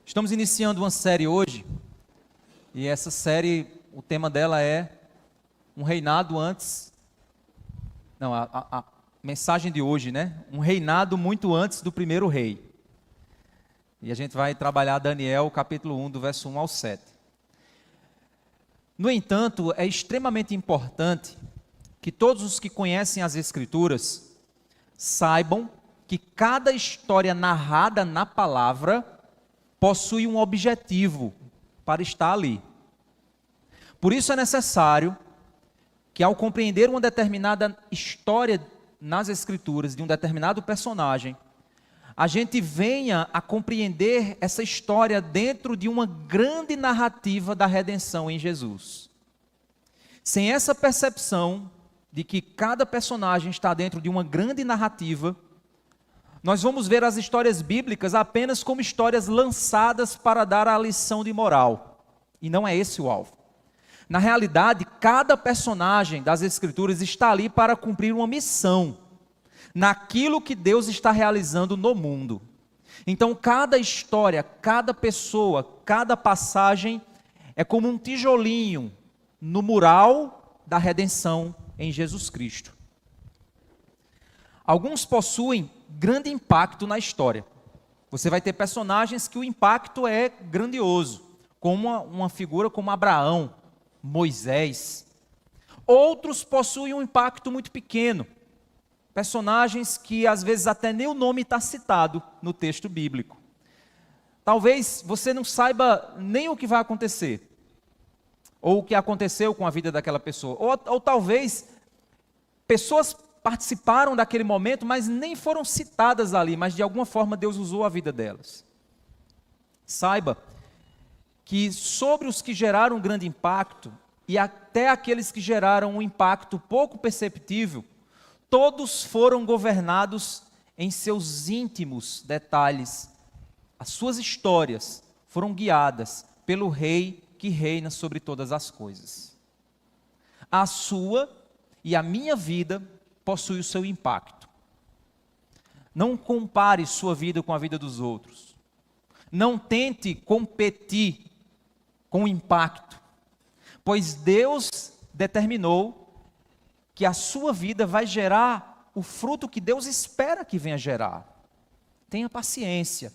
Estamos iniciando uma série hoje, e essa série, o tema dela é um reinado antes... Não, a mensagem de hoje, né? Um reinado muito antes do primeiro rei. E a gente vai trabalhar Daniel, capítulo 1, do verso 1 ao 7. No entanto, é extremamente importante que todos os que conhecem as Escrituras saibam que cada história narrada na palavra possui um objetivo para estar ali. Por isso é necessário que, ao compreender uma determinada história nas Escrituras de um determinado personagem, a gente venha a compreender essa história dentro de uma grande narrativa da redenção em Jesus. Sem essa percepção de que cada personagem está dentro de uma grande narrativa, nós vamos ver as histórias bíblicas apenas como histórias lançadas para dar a lição de moral. E não é esse o alvo. Na realidade, cada personagem das Escrituras está ali para cumprir uma missão, naquilo que Deus está realizando no mundo. Então, cada história, cada pessoa, cada passagem é como um tijolinho no mural da redenção em Jesus Cristo. Alguns possuem grande impacto na história. Você vai ter personagens que o impacto é grandioso, como uma figura como Abraão, Moisés. Outros possuem um impacto muito pequeno. Personagens que às vezes até nem o nome está citado no texto bíblico. Talvez você não saiba nem o que vai acontecer, ou o que aconteceu com a vida daquela pessoa, ou talvez pessoas participaram daquele momento, mas nem foram citadas ali, mas de alguma forma Deus usou a vida delas. Saiba que sobre os que geraram um grande impacto, e até aqueles que geraram um impacto pouco perceptível, todos foram governados em seus íntimos detalhes. As suas histórias foram guiadas pelo Rei que reina sobre todas as coisas. A sua e a minha vida possui o seu impacto. Não compare sua vida com a vida dos outros. Não tente competir com o impacto, pois Deus determinou que a sua vida vai gerar o fruto que Deus espera que venha gerar. Tenha paciência.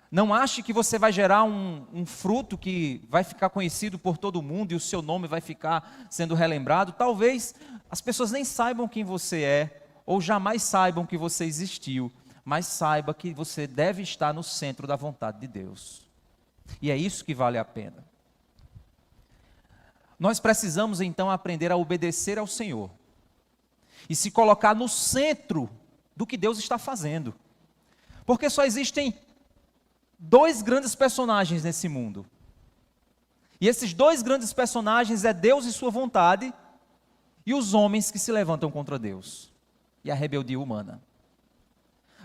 Não ache que você vai gerar um fruto que vai ficar conhecido por todo mundo e o seu nome vai ficar sendo relembrado. Talvez as pessoas nem saibam quem você é, ou jamais saibam que você existiu, mas saiba que você deve estar no centro da vontade de Deus. E é isso que vale a pena. Nós precisamos então aprender a obedecer ao Senhor e se colocar no centro do que Deus está fazendo. Porque só existem dois grandes personagens nesse mundo. E esses dois grandes personagens é Deus e sua vontade e os homens que se levantam contra Deus e a rebeldia humana.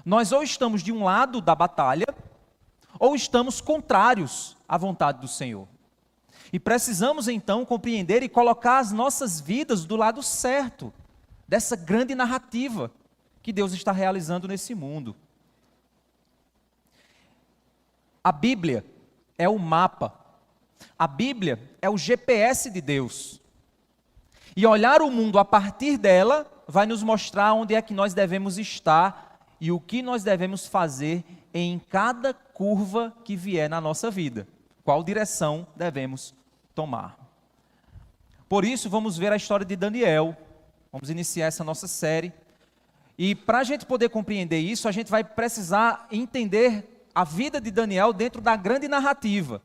Nós ou estamos de um lado da batalha, ou estamos contrários à vontade do Senhor. E precisamos então compreender e colocar as nossas vidas do lado certo dessa grande narrativa que Deus está realizando nesse mundo. A Bíblia é o mapa. A Bíblia é o GPS de Deus. E olhar o mundo a partir dela vai nos mostrar onde é que nós devemos estar e o que nós devemos fazer em cada curva que vier na nossa vida. Qual direção devemos tomar. Por isso, vamos ver a história de Daniel. Vamos iniciar essa nossa série. E para a gente poder compreender isso, a gente vai precisar entender a vida de Daniel dentro da grande narrativa.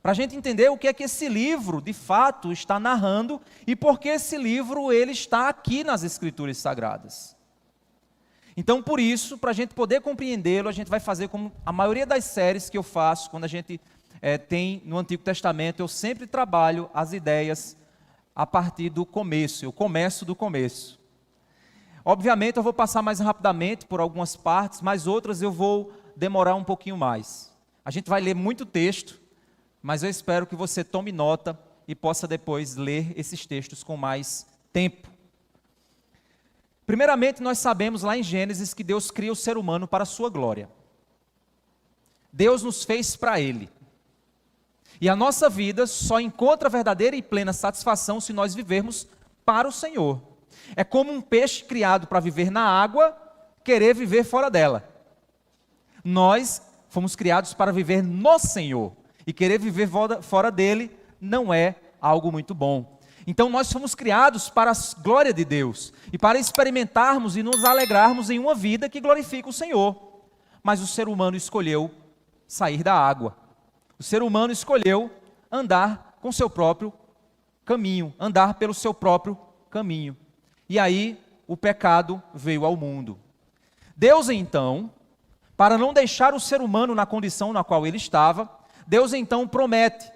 Para a gente entender o que é que esse livro, de fato, está narrando e por que esse livro ele está aqui nas Escrituras Sagradas. Então, por isso, para a gente poder compreendê-lo, a gente vai fazer como a maioria das séries que eu faço, quando a gente tem no Antigo Testamento, eu sempre trabalho as ideias a partir do começo, eu começo do começo. Obviamente, eu vou passar mais rapidamente por algumas partes, mas outras eu vou demorar um pouquinho mais. A gente vai ler muito texto, mas eu espero que você tome nota e possa depois ler esses textos com mais tempo. Primeiramente, nós sabemos lá em Gênesis que Deus cria o ser humano para a sua glória. Deus nos fez para Ele. E a nossa vida só encontra verdadeira e plena satisfação se nós vivermos para o Senhor. É como um peixe criado para viver na água, querer viver fora dela. Nós fomos criados para viver no Senhor. E querer viver fora dele não é algo muito bom. Então nós fomos criados para a glória de Deus. E para experimentarmos e nos alegrarmos em uma vida que glorifica o Senhor. Mas o ser humano escolheu sair da água. O ser humano escolheu andar com seu próprio caminho, andar pelo seu próprio caminho. E aí o pecado veio ao mundo. Deus então, para não deixar o ser humano na condição na qual ele estava, Deus então promete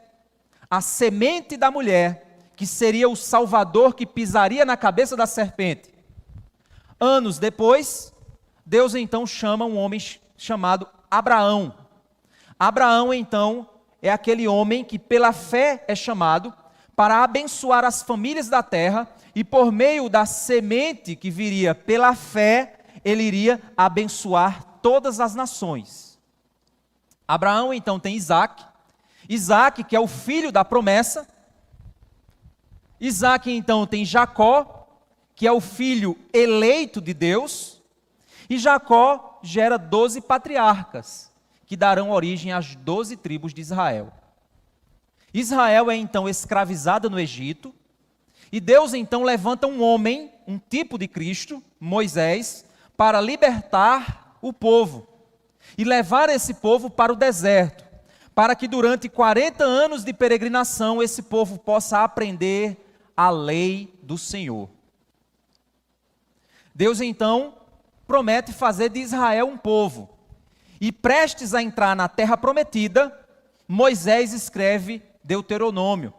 a semente da mulher, que seria o Salvador que pisaria na cabeça da serpente. Anos depois, Deus então chama um homem chamado Abraão. Abraão então é aquele homem que pela fé é chamado para abençoar as famílias da terra e por meio da semente que viria pela fé, ele iria abençoar todas as nações. Abraão então tem Isaac, Isaac que é o filho da promessa, Isaac então tem Jacó, que é o filho eleito de Deus, e Jacó gera 12 patriarcas, que darão origem às 12 tribos de Israel. Israel é então escravizada no Egito, e Deus então levanta um homem, um tipo de Cristo, Moisés, para libertar o povo, e levar esse povo para o deserto, para que durante 40 anos de peregrinação esse povo possa aprender a lei do Senhor. Deus então promete fazer de Israel um povo, e prestes a entrar na terra prometida, Moisés escreve Deuteronômio,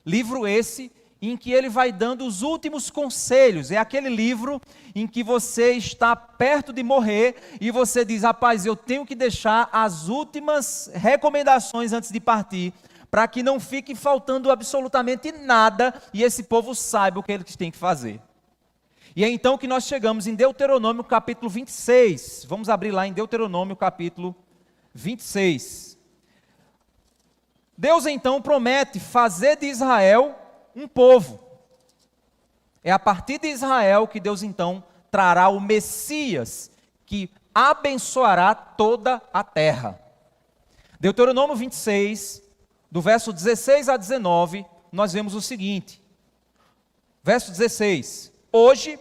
livro esse em que ele vai dando os últimos conselhos. É aquele livro em que você está perto de morrer e você diz: rapaz, eu tenho que deixar as últimas recomendações antes de partir, para que não fique faltando absolutamente nada e esse povo saiba o que eles têm que fazer. E é então que nós chegamos em Deuteronômio capítulo 26. Vamos abrir lá em Deuteronômio capítulo 26. Deus então promete fazer de Israel um povo. É a partir de Israel que Deus então trará o Messias, que abençoará toda a terra. Deuteronômio 26, do verso 16 a 19, nós vemos o seguinte. Verso 16: Hoje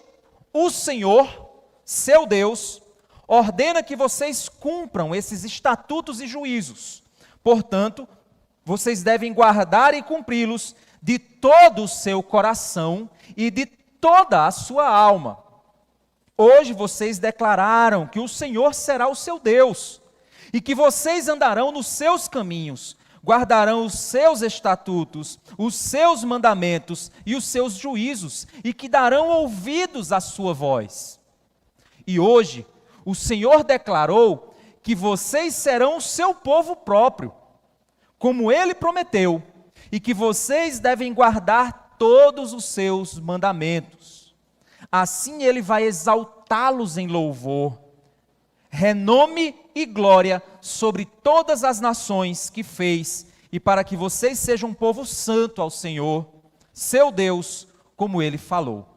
o Senhor, seu Deus, ordena que vocês cumpram esses estatutos e juízos. Portanto, vocês devem guardar e cumpri-los de todo o seu coração e de toda a sua alma. Hoje vocês declararam que o Senhor será o seu Deus, e que vocês andarão nos seus caminhos, guardarão os seus estatutos, os seus mandamentos e os seus juízos, e que darão ouvidos à sua voz. E hoje o Senhor declarou que vocês serão o seu povo próprio, como Ele prometeu, e que vocês devem guardar todos os seus mandamentos. Assim Ele vai exaltá-los em louvor, renome e glória sobre todas as nações que fez, e para que vocês sejam um povo santo ao Senhor, seu Deus, como Ele falou.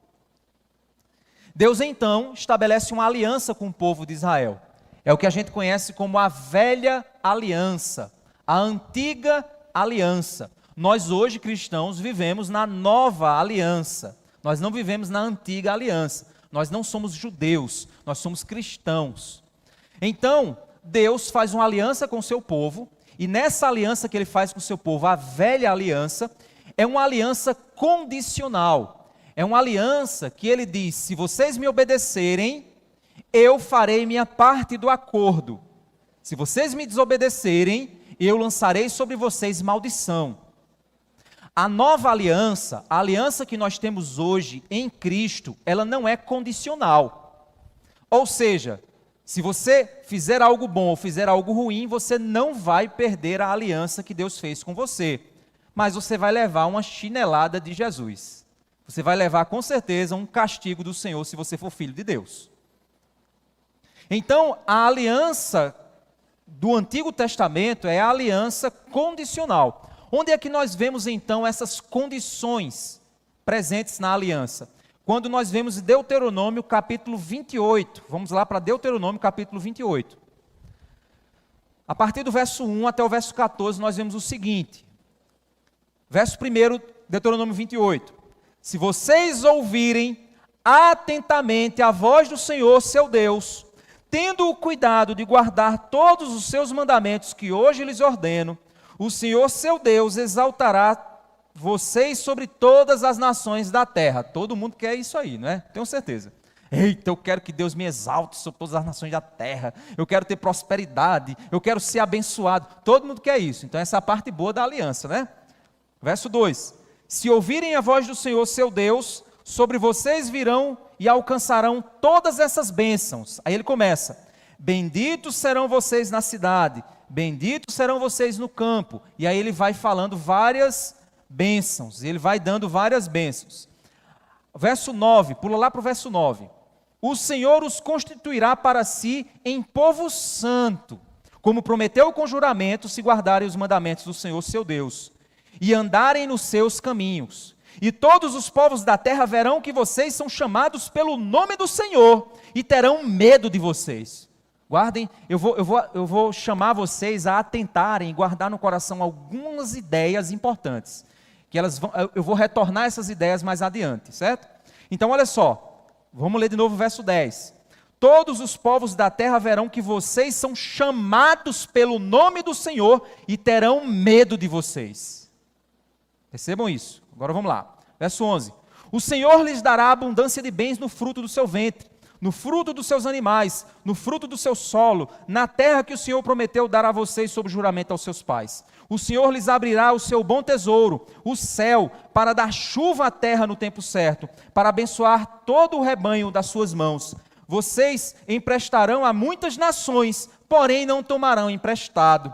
Deus então estabelece uma aliança com o povo de Israel. É o que a gente conhece como a velha aliança, a antiga aliança. Nós hoje, cristãos, vivemos na nova aliança. Nós não vivemos na antiga aliança. Nós não somos judeus, nós somos cristãos. Então, Deus faz uma aliança com o seu povo, e nessa aliança que Ele faz com o seu povo, a velha aliança, é uma aliança condicional. É uma aliança que Ele diz: se vocês me obedecerem, eu farei minha parte do acordo. Se vocês me desobedecerem, eu lançarei sobre vocês maldição. A nova aliança, a aliança que nós temos hoje em Cristo, ela não é condicional. Ou seja, se você fizer algo bom ou fizer algo ruim, você não vai perder a aliança que Deus fez com você. Mas você vai levar uma chinelada de Jesus. Você vai levar com certeza um castigo do Senhor se você for filho de Deus. Então, a aliança do Antigo Testamento é a aliança condicional. Onde é que nós vemos então essas condições presentes na aliança? Quando nós vemos Deuteronômio capítulo 28. Vamos lá para Deuteronômio capítulo 28. A partir do verso 1 até o verso 14 nós vemos o seguinte. Verso 1, Deuteronômio 28. Se vocês ouvirem atentamente a voz do Senhor, seu Deus, tendo o cuidado de guardar todos os seus mandamentos que hoje lhes ordeno, o Senhor, seu Deus, exaltará vocês sobre todas as nações da terra. Todo mundo quer isso aí, não é? Tenho certeza. Eita, eu quero que Deus me exalte sobre todas as nações da terra. Eu quero ter prosperidade. Eu quero ser abençoado. Todo mundo quer isso. Então essa é a parte boa da aliança, né? Verso 2. Se ouvirem a voz do Senhor, seu Deus, sobre vocês virão e alcançarão todas essas bênçãos. Aí ele começa. Benditos serão vocês na cidade. Benditos serão vocês no campo. E aí ele vai falando várias bênçãos. Ele vai dando várias bênçãos. Verso 9, pula lá para o verso 9. O Senhor os constituirá para si em povo santo, como prometeu com juramento, se guardarem os mandamentos do Senhor seu Deus, e andarem nos seus caminhos. E todos os povos da terra verão que vocês são chamados pelo nome do Senhor, e terão medo de vocês. Guardem, eu vou chamar vocês a atentarem e guardar no coração algumas ideias importantes. Eu vou retornar essas ideias mais adiante, certo? Então olha só, vamos ler de novo o verso 10. Todos os povos da terra verão que vocês são chamados pelo nome do Senhor e terão medo de vocês. Percebam isso. Agora vamos lá. Verso 11. O Senhor lhes dará abundância de bens no fruto do seu ventre, no fruto dos seus animais, no fruto do seu solo, na terra que o Senhor prometeu dar a vocês sob juramento aos seus pais. O Senhor lhes abrirá o seu bom tesouro, o céu, para dar chuva à terra no tempo certo, para abençoar todo o rebanho das suas mãos. Vocês emprestarão a muitas nações, porém não tomarão emprestado.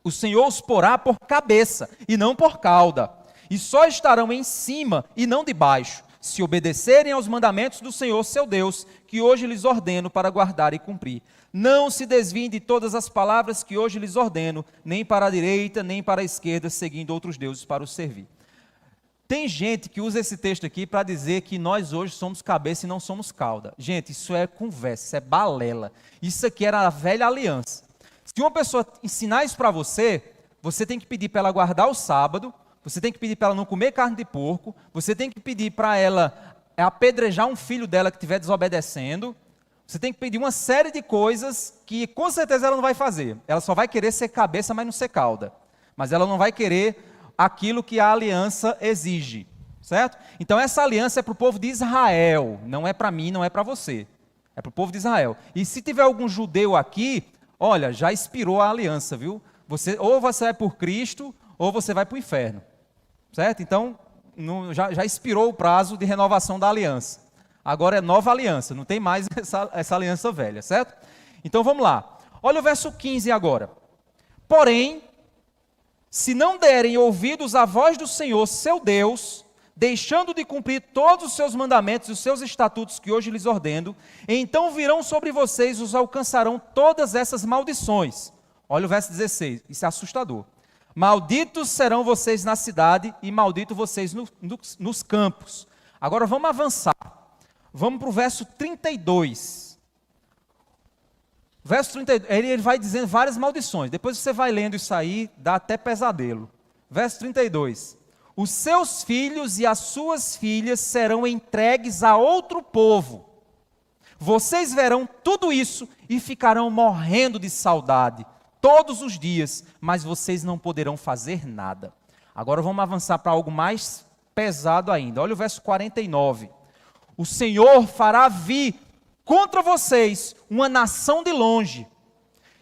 O Senhor os porá por cabeça e não por cauda, e só estarão em cima e não debaixo, se obedecerem aos mandamentos do Senhor seu Deus, que hoje lhes ordeno para guardar e cumprir. Não se desviem de todas as palavras que hoje lhes ordeno, nem para a direita, nem para a esquerda, seguindo outros deuses para os servir. Tem gente que usa esse texto aqui para dizer que nós hoje somos cabeça e não somos cauda. Gente, isso é conversa, isso é balela. Isso aqui era a velha aliança. Se uma pessoa ensinar isso para você, você tem que pedir para ela guardar o sábado, você tem que pedir para ela não comer carne de porco, você tem que pedir para ela apedrejar um filho dela que estiver desobedecendo, você tem que pedir uma série de coisas que com certeza ela não vai fazer. Ela só vai querer ser cabeça, mas não ser cauda. Mas ela não vai querer aquilo que a aliança exige, certo? Então essa aliança é para o povo de Israel, não é para mim, não é para você. É para o povo de Israel. E se tiver algum judeu aqui, olha, já expirou a aliança, viu? Ou você vai por Cristo, ou você vai para o inferno, certo? Então já expirou o prazo de renovação da aliança. Agora é nova aliança, não tem mais essa aliança velha, certo? Então vamos lá. Olha o verso 15 agora. Porém, se não derem ouvidos à voz do Senhor, seu Deus, deixando de cumprir todos os seus mandamentos e os seus estatutos que hoje lhes ordeno, então virão sobre vocês, os alcançarão todas essas maldições. Olha o verso 16, isso é assustador. Malditos serão vocês na cidade e malditos vocês nos campos. Agora vamos avançar. Vamos para o verso 32. Verso 32, ele vai dizendo várias maldições. Depois você vai lendo isso aí, dá até pesadelo. Verso 32. Os seus filhos e as suas filhas serão entregues a outro povo. Vocês verão tudo isso e ficarão morrendo de saudade todos os dias, mas vocês não poderão fazer nada. Agora vamos avançar para algo mais pesado ainda. Olha o verso 49. O Senhor fará vir contra vocês uma nação de longe,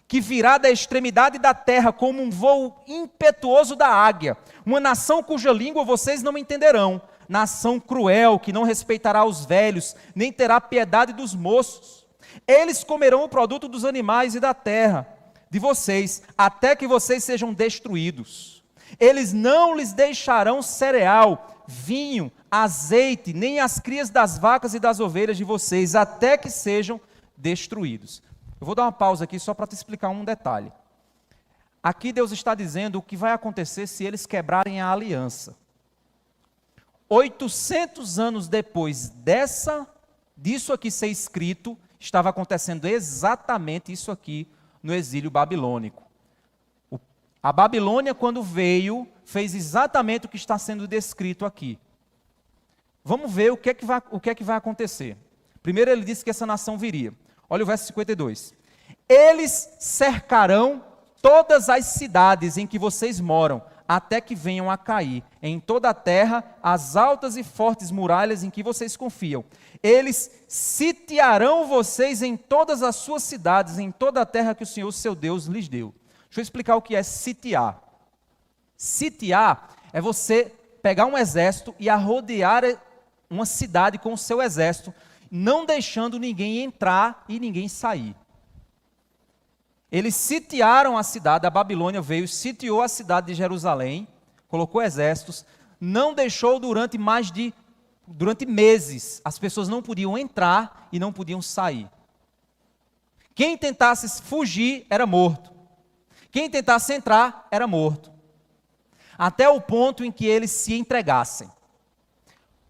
que virá da extremidade da terra como um voo impetuoso da águia, uma nação cuja língua vocês não entenderão, nação cruel, que não respeitará os velhos, nem terá piedade dos moços. Eles comerão o produto dos animais e da terra de vocês, até que vocês sejam destruídos. Eles não lhes deixarão cereal, vinho, azeite, nem as crias das vacas e das ovelhas de vocês, até que sejam destruídos. Eu vou dar uma pausa aqui só para te explicar um detalhe. Aqui Deus está dizendo o que vai acontecer se eles quebrarem a aliança. 800 anos depois disso aqui ser escrito, estava acontecendo exatamente isso aqui no exílio babilônico. A Babilônia, quando veio, fez exatamente o que está sendo descrito aqui. Vamos ver o que é que vai acontecer. Primeiro ele disse que essa nação viria. Olha o verso 52. Eles cercarão todas as cidades em que vocês moram, até que venham a cair em toda a terra as altas e fortes muralhas em que vocês confiam. Eles sitiarão vocês em todas as suas cidades, em toda a terra que o Senhor, seu Deus, lhes deu. Deixa eu explicar o que é sitiar. Sitiar é você pegar um exército e arrodear uma cidade com o seu exército, não deixando ninguém entrar e ninguém sair. Eles sitiaram a cidade, a Babilônia veio, sitiou a cidade de Jerusalém, colocou exércitos, não deixou durante meses, as pessoas não podiam entrar e não podiam sair. Quem tentasse fugir era morto. Quem tentasse entrar era morto. Até o ponto em que eles se entregassem.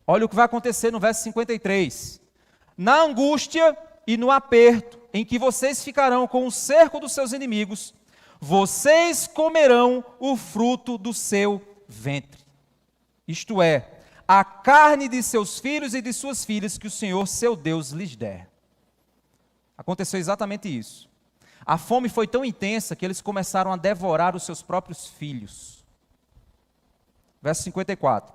Olha o que vai acontecer no verso 53. Na angústia e no aperto em que vocês ficarão com o cerco dos seus inimigos, vocês comerão o fruto do seu ventre. Isto é, a carne de seus filhos e de suas filhas que o Senhor, seu Deus, lhes der. Aconteceu exatamente isso. A fome foi tão intensa que eles começaram a devorar os seus próprios filhos. Verso 54.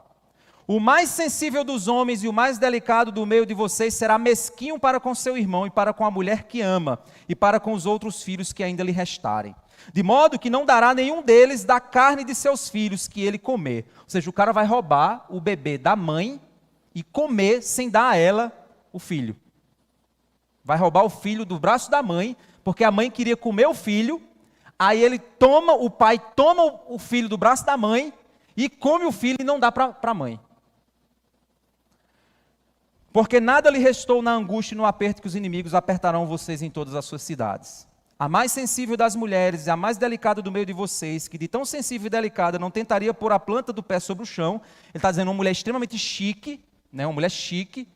O mais sensível dos homens e o mais delicado do meio de vocês será mesquinho para com seu irmão e para com a mulher que ama e para com os outros filhos que ainda lhe restarem. De modo que não dará nenhum deles da carne de seus filhos que ele comer. Ou seja, o cara vai roubar o bebê da mãe e comer sem dar a ela o filho. Vai roubar o filho do braço da mãe, porque a mãe queria comer o filho, aí o pai toma o filho do braço da mãe e come o filho e não dá para a mãe. Porque nada lhe restou na angústia e no aperto que os inimigos apertarão vocês em todas as suas cidades. A mais sensível das mulheres e a mais delicada do meio de vocês, que de tão sensível e delicada não tentaria pôr a planta do pé sobre o chão, ele está dizendo uma mulher extremamente chique, né, uma mulher chique,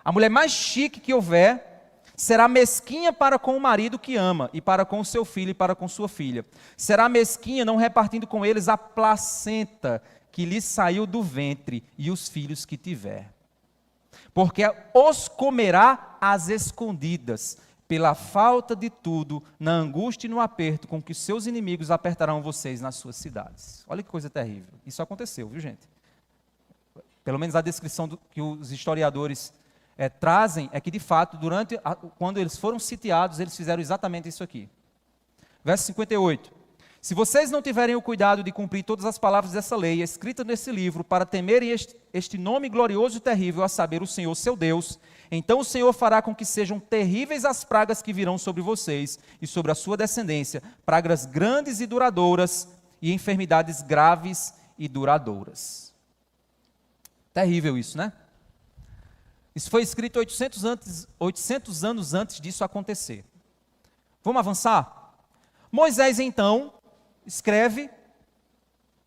a mulher mais chique que houver, será mesquinha para com o marido que ama, e para com o seu filho e para com sua filha. Será mesquinha não repartindo com eles a placenta que lhe saiu do ventre e os filhos que tiver. Porque os comerá às escondidas, pela falta de tudo, na angústia e no aperto com que seus inimigos apertarão vocês nas suas cidades. Olha que coisa terrível. Isso aconteceu, viu, gente? Pelo menos a descrição que os historiadores trazem é que, de fato, quando eles foram sitiados, eles fizeram exatamente isso aqui. Verso 58. Se vocês não tiverem o cuidado de cumprir todas as palavras dessa lei, escrita nesse livro, para temerem este nome glorioso e terrível, a saber, o Senhor, seu Deus, então o Senhor fará com que sejam terríveis as pragas que virão sobre vocês e sobre a sua descendência, pragas grandes e duradouras e enfermidades graves e duradouras. Terrível isso, né? Isso foi escrito 800 anos antes disso acontecer. Vamos avançar? Moisés, então, escreve,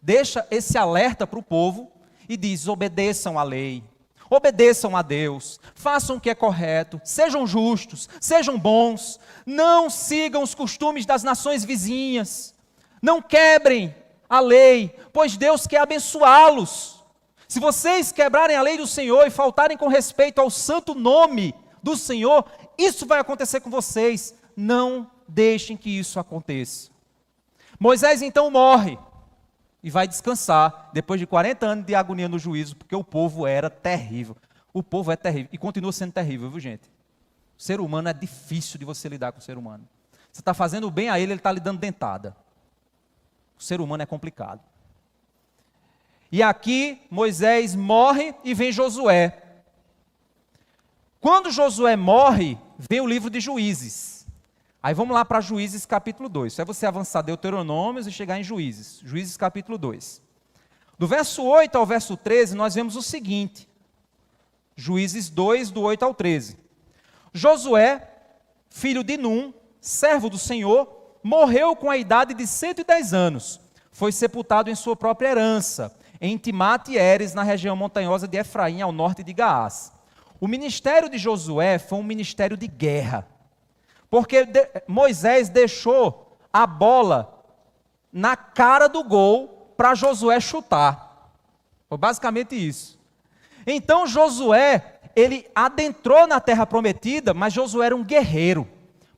deixa esse alerta para o povo e diz: obedeçam à lei, obedeçam a Deus, façam o que é correto, sejam justos, sejam bons, não sigam os costumes das nações vizinhas, não quebrem a lei, pois Deus quer abençoá-los. Se vocês quebrarem a lei do Senhor e faltarem com respeito ao santo nome do Senhor, isso vai acontecer com vocês. Não deixem que isso aconteça. Moisés então morre e vai descansar, depois de 40 anos de agonia no juízo, porque o povo era terrível. O povo é terrível e continua sendo terrível, viu, gente? O ser humano é difícil de você lidar com o ser humano. Você está fazendo bem a ele está lhe dando dentada. O ser humano é complicado. E aqui Moisés morre e vem Josué. Quando Josué morre, vem o livro de Juízes. Aí vamos lá para Juízes capítulo 2. Isso é você avançar Deuteronômios e chegar em Juízes. Juízes capítulo 2. Do verso 8 ao verso 13, nós vemos o seguinte. Juízes 2, do 8 ao 13. Josué, filho de Num, servo do Senhor, morreu com a idade de 110 anos. Foi sepultado em sua própria herança, em Timate-Heres, na região montanhosa de Efraim, ao norte de Gaás. O ministério de Josué foi um ministério de guerra, porque Moisés deixou a bola na cara do gol para Josué chutar. Foi basicamente isso. Então Josué, ele adentrou na terra prometida, mas Josué era um guerreiro,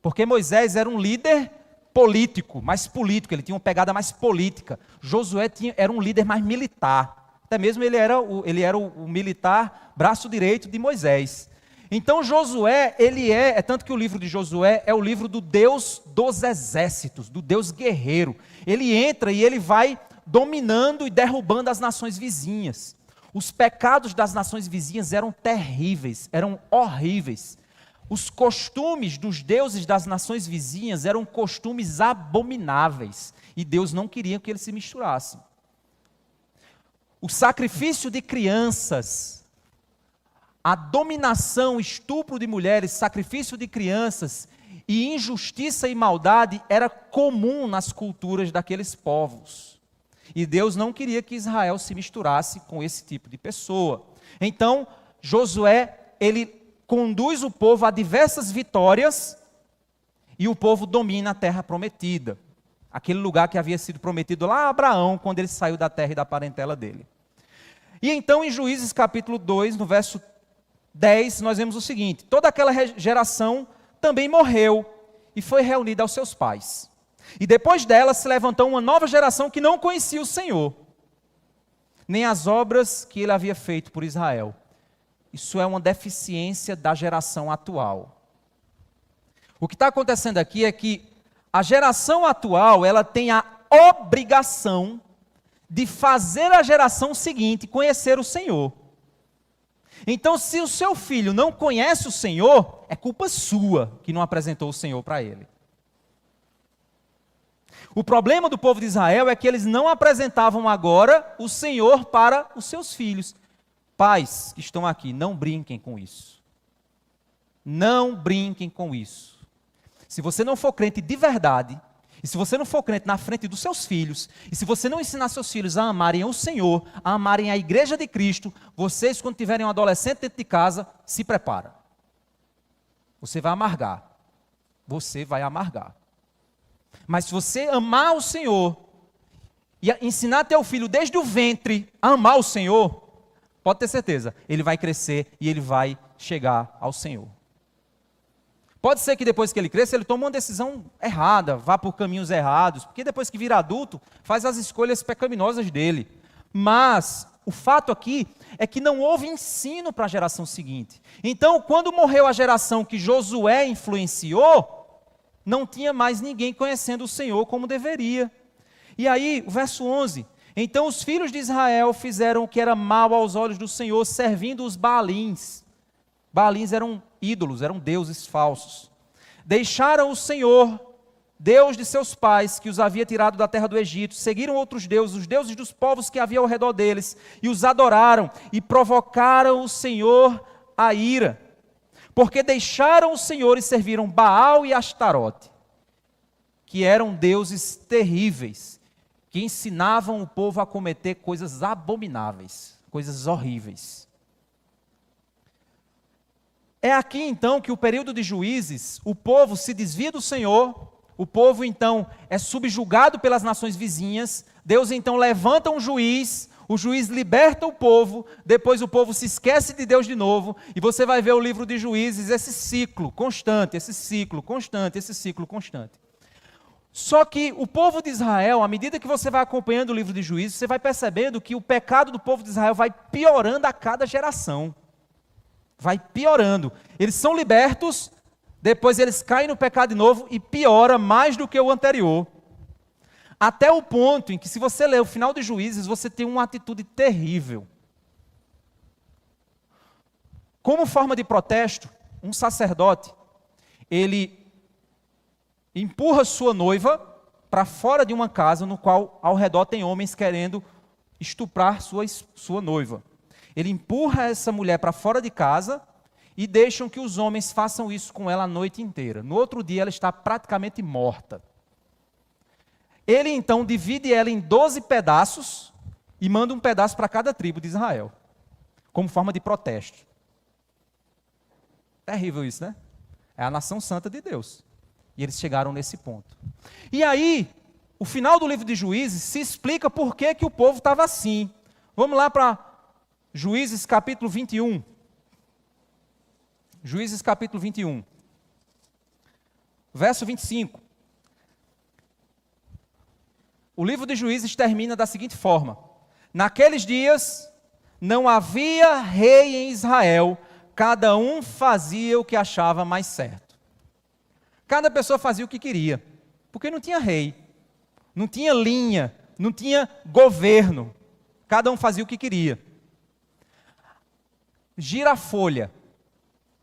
porque Moisés era um líder político, mais político, ele tinha uma pegada mais política. Josué era um líder mais militar, até mesmo ele era o militar braço direito de Moisés. Então Josué, ele é tanto que o livro de Josué é o livro do Deus dos exércitos, do Deus guerreiro. Ele entra e ele vai dominando e derrubando as nações vizinhas. Os pecados das nações vizinhas eram terríveis, eram horríveis. Os costumes dos deuses das nações vizinhas eram costumes abomináveis. E Deus não queria que eles se misturassem. O sacrifício de crianças, a dominação, estupro de mulheres, sacrifício de crianças e injustiça e maldade era comum nas culturas daqueles povos. E Deus não queria que Israel se misturasse com esse tipo de pessoa. Então, Josué, ele conduz o povo a diversas vitórias e o povo domina a terra prometida. Aquele lugar que havia sido prometido lá a Abraão, quando ele saiu da terra e da parentela dele. E então, em Juízes capítulo 2, no verso 10, nós vemos o seguinte: toda aquela geração também morreu e foi reunida aos seus pais. E depois dela se levantou uma nova geração que não conhecia o Senhor, nem as obras que ele havia feito por Israel. Isso é uma deficiência da geração atual. O que está acontecendo aqui é que a geração atual, ela tem a obrigação de fazer a geração seguinte conhecer o Senhor. Então, se o seu filho não conhece o Senhor, é culpa sua que não apresentou o Senhor para ele. O problema do povo de Israel é que eles não apresentavam agora o Senhor para os seus filhos. Pais que estão aqui, não brinquem com isso. Não brinquem com isso. Se você não for crente de verdade, e se você não for crente na frente dos seus filhos, e se você não ensinar seus filhos a amarem o Senhor, a amarem a igreja de Cristo, vocês, quando tiverem um adolescente dentro de casa, se prepara. Você vai amargar. Você vai amargar. Mas se você amar o Senhor, e ensinar teu filho desde o ventre a amar o Senhor, pode ter certeza, ele vai crescer e ele vai chegar ao Senhor. Pode ser que depois que ele cresça, ele tome uma decisão errada, vá por caminhos errados, porque depois que vira adulto, faz as escolhas pecaminosas dele. Mas o fato aqui é que não houve ensino para a geração seguinte. Então, quando morreu a geração que Josué influenciou, não tinha mais ninguém conhecendo o Senhor como deveria. E aí, o verso 11, então os filhos de Israel fizeram o que era mal aos olhos do Senhor, servindo os Baalins. Baalins eram ídolos, eram deuses falsos. Deixaram o Senhor, Deus de seus pais, que os havia tirado da terra do Egito, seguiram outros deuses, os deuses dos povos que havia ao redor deles, e os adoraram, e provocaram o Senhor a ira. Porque deixaram o Senhor e serviram Baal e Astarote, que eram deuses terríveis, que ensinavam o povo a cometer coisas abomináveis, coisas horríveis. É aqui então que o período de Juízes, o povo se desvia do Senhor, o povo então é subjugado pelas nações vizinhas, Deus então levanta um juiz, o juiz liberta o povo, depois o povo se esquece de Deus de novo, e você vai ver o livro de Juízes, esse ciclo constante, esse ciclo constante, esse ciclo constante. Só que o povo de Israel, à medida que você vai acompanhando o livro de Juízes, você vai percebendo que o pecado do povo de Israel vai piorando a cada geração. Vai piorando. Eles são libertos, depois eles caem no pecado de novo e piora mais do que o anterior. Até o ponto em que, se você ler o final de Juízes, você tem uma atitude terrível. Como forma de protesto, um sacerdote, ele empurra sua noiva para fora de uma casa no qual ao redor tem homens querendo estuprar sua noiva. Ele empurra essa mulher para fora de casa e deixam que os homens façam isso com ela a noite inteira. No outro dia ela está praticamente morta. Ele então divide ela em 12 pedaços e manda um pedaço para cada tribo de Israel, como forma de protesto. Terrível isso, né? É a nação santa de Deus. E eles chegaram nesse ponto. E aí, o final do livro de Juízes se explica por que o povo estava assim. Vamos lá para Juízes capítulo 21. Juízes capítulo 21. Verso 25. O livro de Juízes termina da seguinte forma: naqueles dias não havia rei em Israel, cada um fazia o que achava mais certo. Cada pessoa fazia o que queria, porque não tinha rei, não tinha linha, não tinha governo. Cada um fazia o que queria. Gira a folha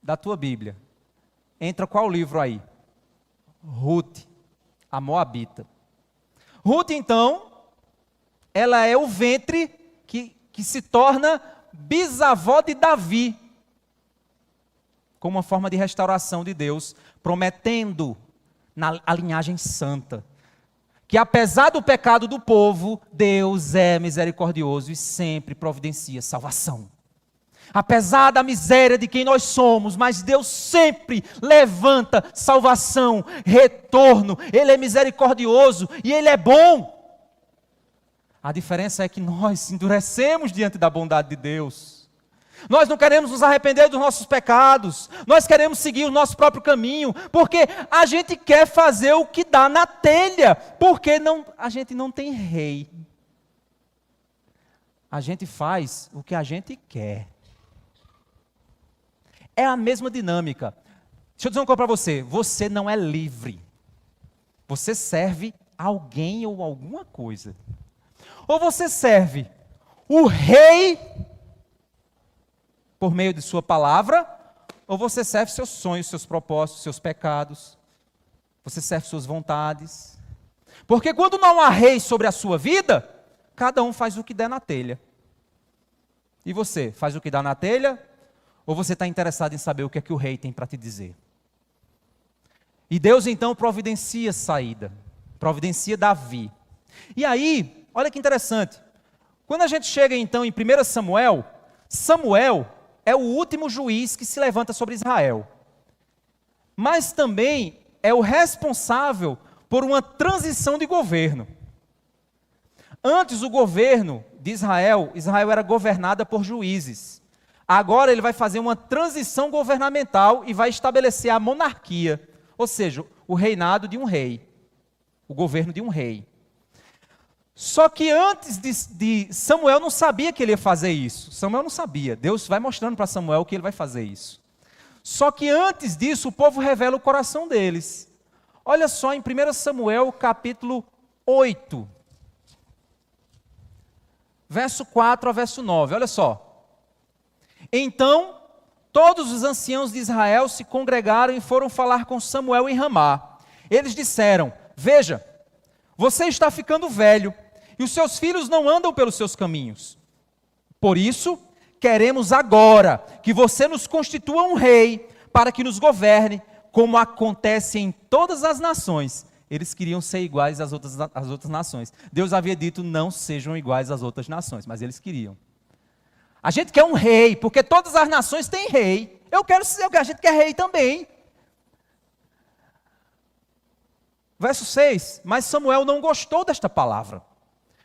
da tua Bíblia. Entra qual livro aí? Ruth, a Moabita. Ruth, então, ela é o ventre que se torna bisavó de Davi, como uma forma de restauração de Deus, prometendo a linhagem santa, que apesar do pecado do povo, Deus é misericordioso e sempre providencia salvação. Apesar da miséria de quem nós somos, mas Deus sempre levanta salvação, retorno. Ele é misericordioso e Ele é bom. A diferença é que nós endurecemos diante da bondade de Deus. Nós não queremos nos arrepender dos nossos pecados. Nós queremos seguir o nosso próprio caminho, porque a gente quer fazer o que dá na telha, porque a gente não tem rei. A gente faz o que a gente quer. É a mesma dinâmica. Deixa eu dizer uma coisa para você. Você não é livre. Você serve alguém ou alguma coisa. Ou você serve o rei por meio de sua palavra, ou você serve seus sonhos, seus propósitos, seus pecados. Você serve suas vontades. Porque quando não há rei sobre a sua vida, cada um faz o que der na telha. E você, faz o que dá na telha? Ou você está interessado em saber o que é que o rei tem para te dizer? E Deus então providencia saída, providencia Davi. E aí, olha que interessante, quando a gente chega então em 1 Samuel, Samuel é o último juiz que se levanta sobre Israel. Mas também é o responsável por uma transição de governo. Antes o governo de Israel era governada por juízes. Agora ele vai fazer uma transição governamental e vai estabelecer a monarquia, ou seja, o reinado de um rei, o governo de um rei. Só que antes de Samuel não sabia que ele ia fazer isso. Samuel não sabia. Deus vai mostrando para Samuel que ele vai fazer isso. Só que antes disso, o povo revela o coração deles. Olha só em 1 Samuel capítulo 8, verso 4 a verso 9, olha só. Então, todos os anciãos de Israel se congregaram e foram falar com Samuel em Ramá. Eles disseram: veja, você está ficando velho, e os seus filhos não andam pelos seus caminhos. Por isso, queremos agora que você nos constitua um rei, para que nos governe, como acontece em todas as nações. Eles queriam ser iguais às outras nações. Deus havia dito: não sejam iguais às outras nações, mas eles queriam. A gente quer um rei, porque todas as nações têm rei. A gente quer rei também. Verso 6, mas Samuel não gostou desta palavra.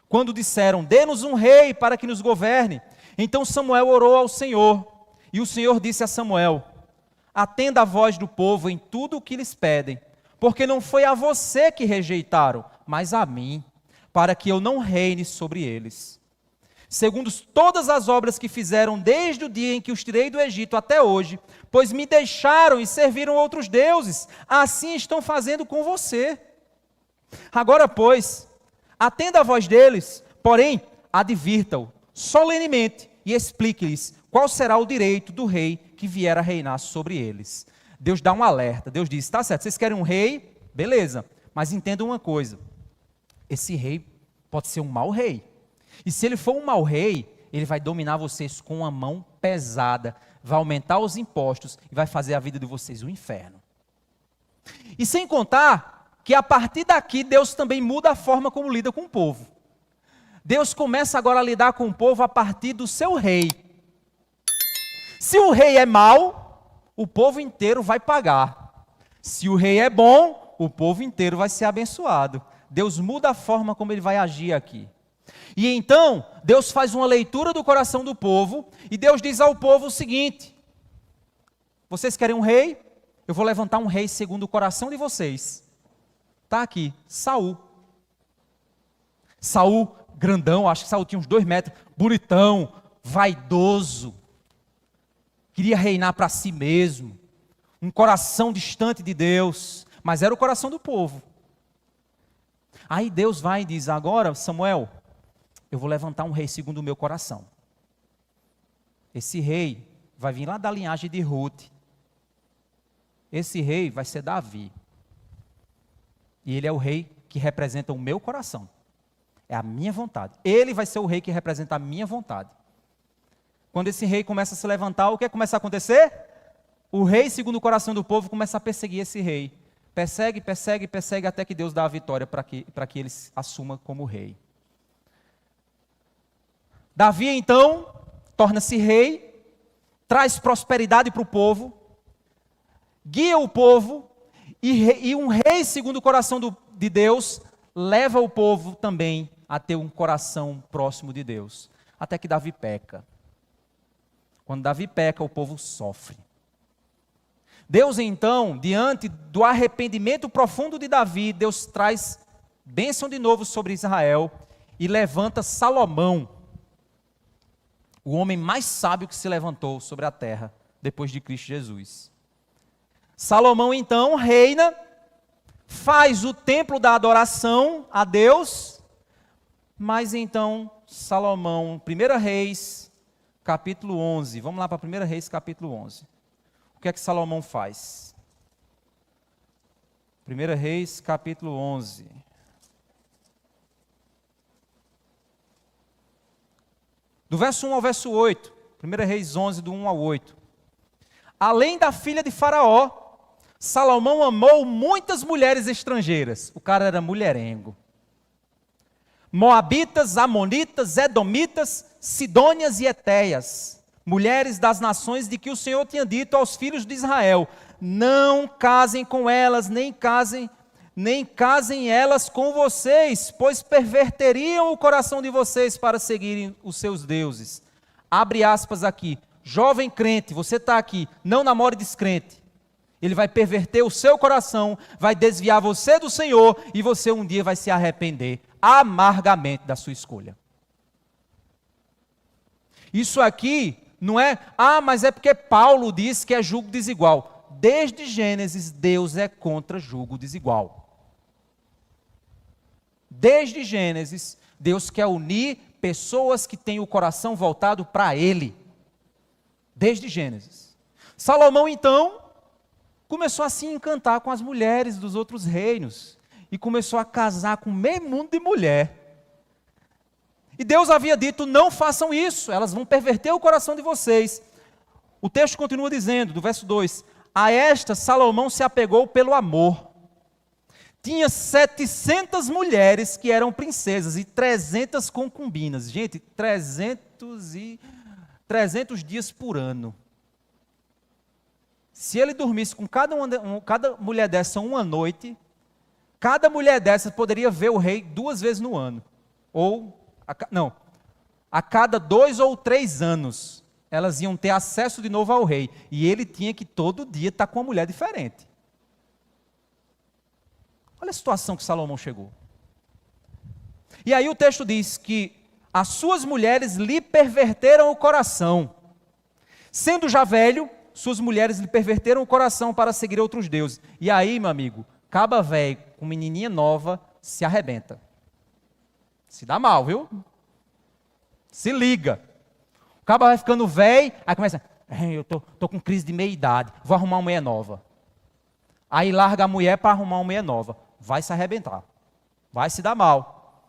Quando disseram: dê-nos um rei para que nos governe. Então Samuel orou ao Senhor, e o Senhor disse a Samuel: atenda a voz do povo em tudo o que lhes pedem, porque não foi a você que rejeitaram, mas a mim, para que eu não reine sobre eles. Segundo todas as obras que fizeram desde o dia em que os tirei do Egito até hoje, pois me deixaram e serviram outros deuses, assim estão fazendo com você. Agora, pois, atenda a voz deles, porém, advirta-o solenemente e explique-lhes qual será o direito do rei que vier a reinar sobre eles. Deus dá um alerta, Deus diz: tá certo, vocês querem um rei? Beleza, mas entendam uma coisa, esse rei pode ser um mau rei. E se ele for um mau rei, ele vai dominar vocês com a mão pesada, vai aumentar os impostos e vai fazer a vida de vocês um inferno. E sem contar que a partir daqui Deus também muda a forma como lida com o povo. Deus começa agora a lidar com o povo a partir do seu rei. Se o rei é mau, o povo inteiro vai pagar. Se o rei é bom, o povo inteiro vai ser abençoado. Deus muda a forma como ele vai agir aqui. E então, Deus faz uma leitura do coração do povo, e Deus diz ao povo o seguinte: vocês querem um rei? Eu vou levantar um rei segundo o coração de vocês. Está aqui, Saul. Saul, grandão, acho que Saul tinha uns 2 metros, bonitão, vaidoso, queria reinar para si mesmo, um coração distante de Deus, mas era o coração do povo. Aí Deus vai e diz: agora, Samuel, eu vou levantar um rei segundo o meu coração. Esse rei vai vir lá da linhagem de Ruth. Esse rei vai ser Davi. E ele é o rei que representa o meu coração. É a minha vontade. Ele vai ser o rei que representa a minha vontade. Quando esse rei começa a se levantar, o que começa a acontecer? O rei, segundo o coração do povo, começa a perseguir esse rei. Persegue, persegue, persegue, até que Deus dá a vitória para que ele assuma como rei. Davi, então, torna-se rei, traz prosperidade para o povo, guia o povo, e um rei, segundo o coração de Deus, leva o povo também a ter um coração próximo de Deus. Até que Davi peca. Quando Davi peca, o povo sofre. Deus, então, diante do arrependimento profundo de Davi, Deus traz bênção de novo sobre Israel e levanta Salomão, o homem mais sábio que se levantou sobre a terra depois de Cristo Jesus. Salomão, então, reina, faz o templo da adoração a Deus, mas então Salomão, 1 Reis, capítulo 11, vamos lá para 1 Reis, capítulo 11. O que é que Salomão faz? 1 Reis, capítulo 11. Do verso 1 ao verso 8, 1 Reis 11, do 1 ao 8. Além da filha de Faraó, Salomão amou muitas mulheres estrangeiras. O cara era mulherengo. Moabitas, amonitas, edomitas, sidônias e etéias, mulheres das nações de que o Senhor tinha dito aos filhos de Israel: não casem com elas, nem casem elas com vocês, pois perverteriam o coração de vocês para seguirem os seus deuses. Abre aspas aqui. Jovem crente, você está aqui, não namore descrente. Ele vai perverter o seu coração, vai desviar você do Senhor, e você um dia vai se arrepender amargamente da sua escolha. Isso aqui não é, mas é porque Paulo diz que é jugo desigual. Desde Gênesis, Deus é contra jugo desigual. Desde Gênesis, Deus quer unir pessoas que têm o coração voltado para Ele. Desde Gênesis. Salomão, então, começou a se encantar com as mulheres dos outros reinos. E começou a casar com meio mundo de mulher. E Deus havia dito: não façam isso, elas vão perverter o coração de vocês. O texto continua dizendo, do verso 2: a esta Salomão se apegou pelo amor. Tinha 700 mulheres que eram princesas e 300 concubinas. Gente, 300 dias por ano. Se ele dormisse com cada mulher dessa uma noite, cada mulher dessa poderia ver o rei 2 vezes no ano. A cada 2 ou 3 anos, elas iam ter acesso de novo ao rei. E ele tinha que todo dia estar com uma mulher diferente. Olha a situação que Salomão chegou. E aí o texto diz que as suas mulheres lhe perverteram o coração. Sendo já velho, suas mulheres lhe perverteram o coração para seguir outros deuses. E aí, meu amigo, caba velho com menininha nova se arrebenta. Se dá mal, viu? Se liga. O caba vai ficando velho, aí começa: eu tô com crise de meia-idade, vou arrumar uma mulher nova. Aí larga a mulher para arrumar uma mulher nova. Vai se arrebentar. Vai se dar mal.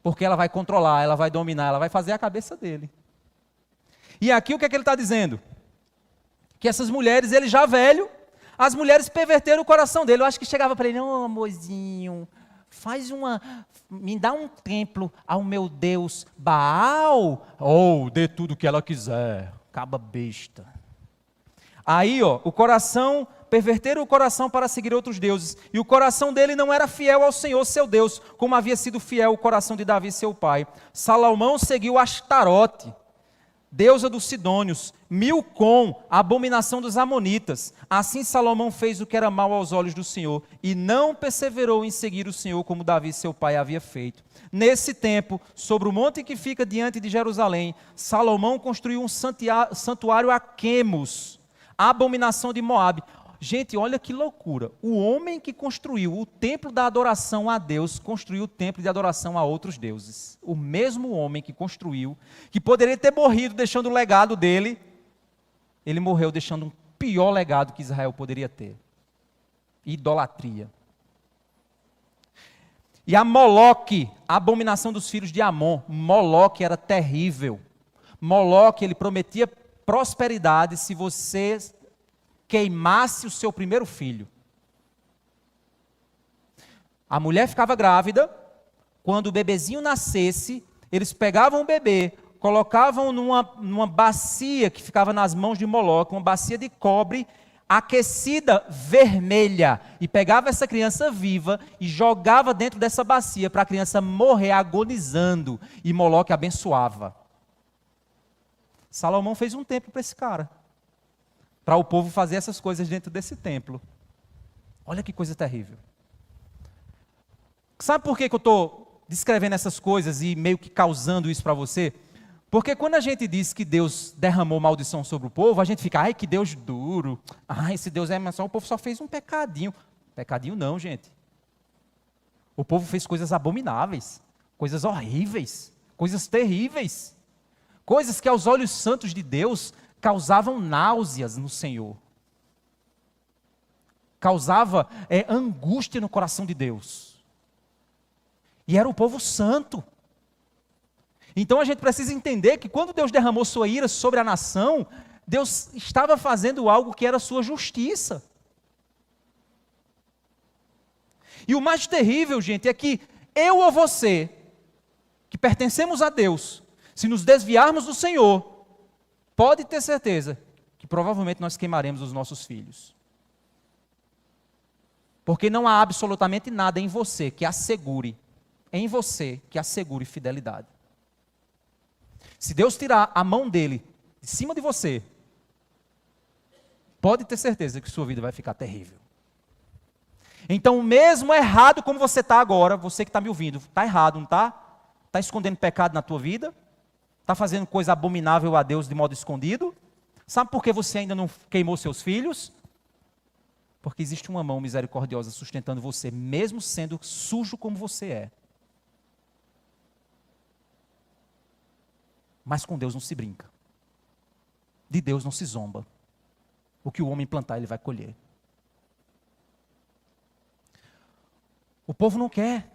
Porque ela vai controlar, ela vai dominar, ela vai fazer a cabeça dele. E aqui o que é que ele está dizendo? Que essas mulheres, ele já velho, as mulheres perverteram o coração dele. Eu acho que chegava para ele, ô amorzinho, me dá um templo ao meu Deus Baal, ou dê tudo o que ela quiser, caba besta. Aí, perverteram o coração para seguir outros deuses, e o coração dele não era fiel ao Senhor, seu Deus, como havia sido fiel o coração de Davi, seu pai. Salomão seguiu Astarote, deusa dos Sidônios, Milcom, a abominação dos Amonitas. Assim Salomão fez o que era mal aos olhos do Senhor, e não perseverou em seguir o Senhor como Davi, seu pai, havia feito. Nesse tempo, sobre o monte que fica diante de Jerusalém, Salomão construiu um santuário a Quemos, a abominação de Moabe. Gente, olha que loucura. O homem que construiu o templo da adoração a Deus, construiu o templo de adoração a outros deuses. O mesmo homem que construiu, que poderia ter morrido deixando o legado dele, ele morreu deixando um pior legado que Israel poderia ter. Idolatria. E a Moloque, a abominação dos filhos de Amon. Moloque era terrível. Moloque, ele prometia prosperidade se você queimasse o seu primeiro filho. A mulher ficava grávida, quando o bebezinho nascesse, eles pegavam o bebê, colocavam numa bacia que ficava nas mãos de Moloque, uma bacia de cobre, aquecida, vermelha, e pegava essa criança viva e jogava dentro dessa bacia para a criança morrer agonizando, e Moloque abençoava. Salomão fez um templo para esse cara, para o povo fazer essas coisas dentro desse templo. Olha que coisa terrível. Sabe por que eu estou descrevendo essas coisas e meio que causando isso para você? Porque quando a gente diz que Deus derramou maldição sobre o povo, a gente fica, ai que Deus duro, ai esse Deus é maldição, o povo só fez um pecadinho. Pecadinho não, gente. O povo fez coisas abomináveis, coisas horríveis, coisas terríveis, coisas que aos olhos santos de Deus causavam náuseas no Senhor, causava angústia no coração de Deus, e era o povo santo. Então a gente precisa entender que quando Deus derramou sua ira sobre a nação, Deus estava fazendo algo que era sua justiça. E o mais terrível, gente, é que eu ou você, que pertencemos a Deus, se nos desviarmos do Senhor, pode ter certeza que provavelmente nós queimaremos os nossos filhos. Porque não há absolutamente nada em você que assegure fidelidade. Se Deus tirar a mão dele de cima de você, pode ter certeza que sua vida vai ficar terrível. Então, mesmo errado como você está agora, você que está me ouvindo, está errado, não está? Está escondendo pecado na tua vida? Está fazendo coisa abominável a Deus de modo escondido? Sabe por que você ainda não queimou seus filhos? Porque existe uma mão misericordiosa sustentando você, mesmo sendo sujo como você é. Mas com Deus não se brinca. De Deus não se zomba. O que o homem plantar, ele vai colher. O povo não quer.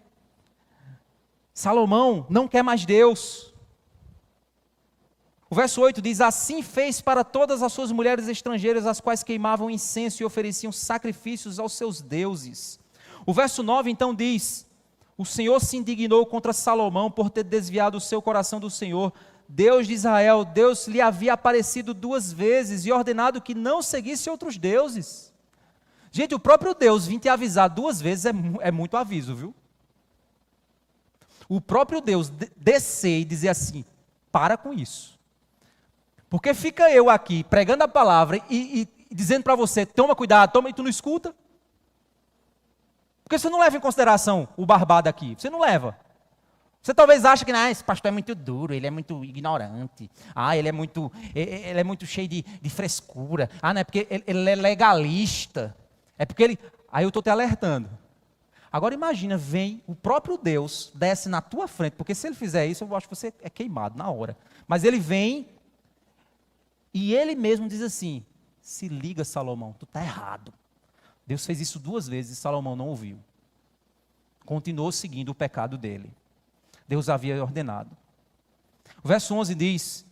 Salomão não quer mais Deus. O verso 8 diz, assim fez para todas as suas mulheres estrangeiras, as quais queimavam incenso e ofereciam sacrifícios aos seus deuses. O verso 9 então diz, o Senhor se indignou contra Salomão por ter desviado o seu coração do Senhor, Deus de Israel. Deus lhe havia aparecido 2 vezes e ordenado que não seguisse outros deuses. Gente, o próprio Deus vir te avisar 2 vezes é muito aviso, viu? O próprio Deus descer e dizer assim, para com isso. Porque fica eu aqui pregando a palavra e dizendo para você, toma cuidado, toma, e tu não escuta? Porque você não leva em consideração o barbado aqui, você não leva. Você talvez ache que esse pastor é muito duro, ele é muito ignorante, ele é muito cheio de frescura, não é porque ele é legalista, é porque ele... Aí eu estou te alertando. Agora imagina, vem o próprio Deus, desce na tua frente, porque se ele fizer isso, eu acho que você é queimado na hora. Mas ele vem e ele mesmo diz assim, se liga Salomão, tu está errado. Deus fez isso 2 vezes e Salomão não ouviu. Continuou seguindo o pecado dele. Deus havia ordenado. O verso 11 diz,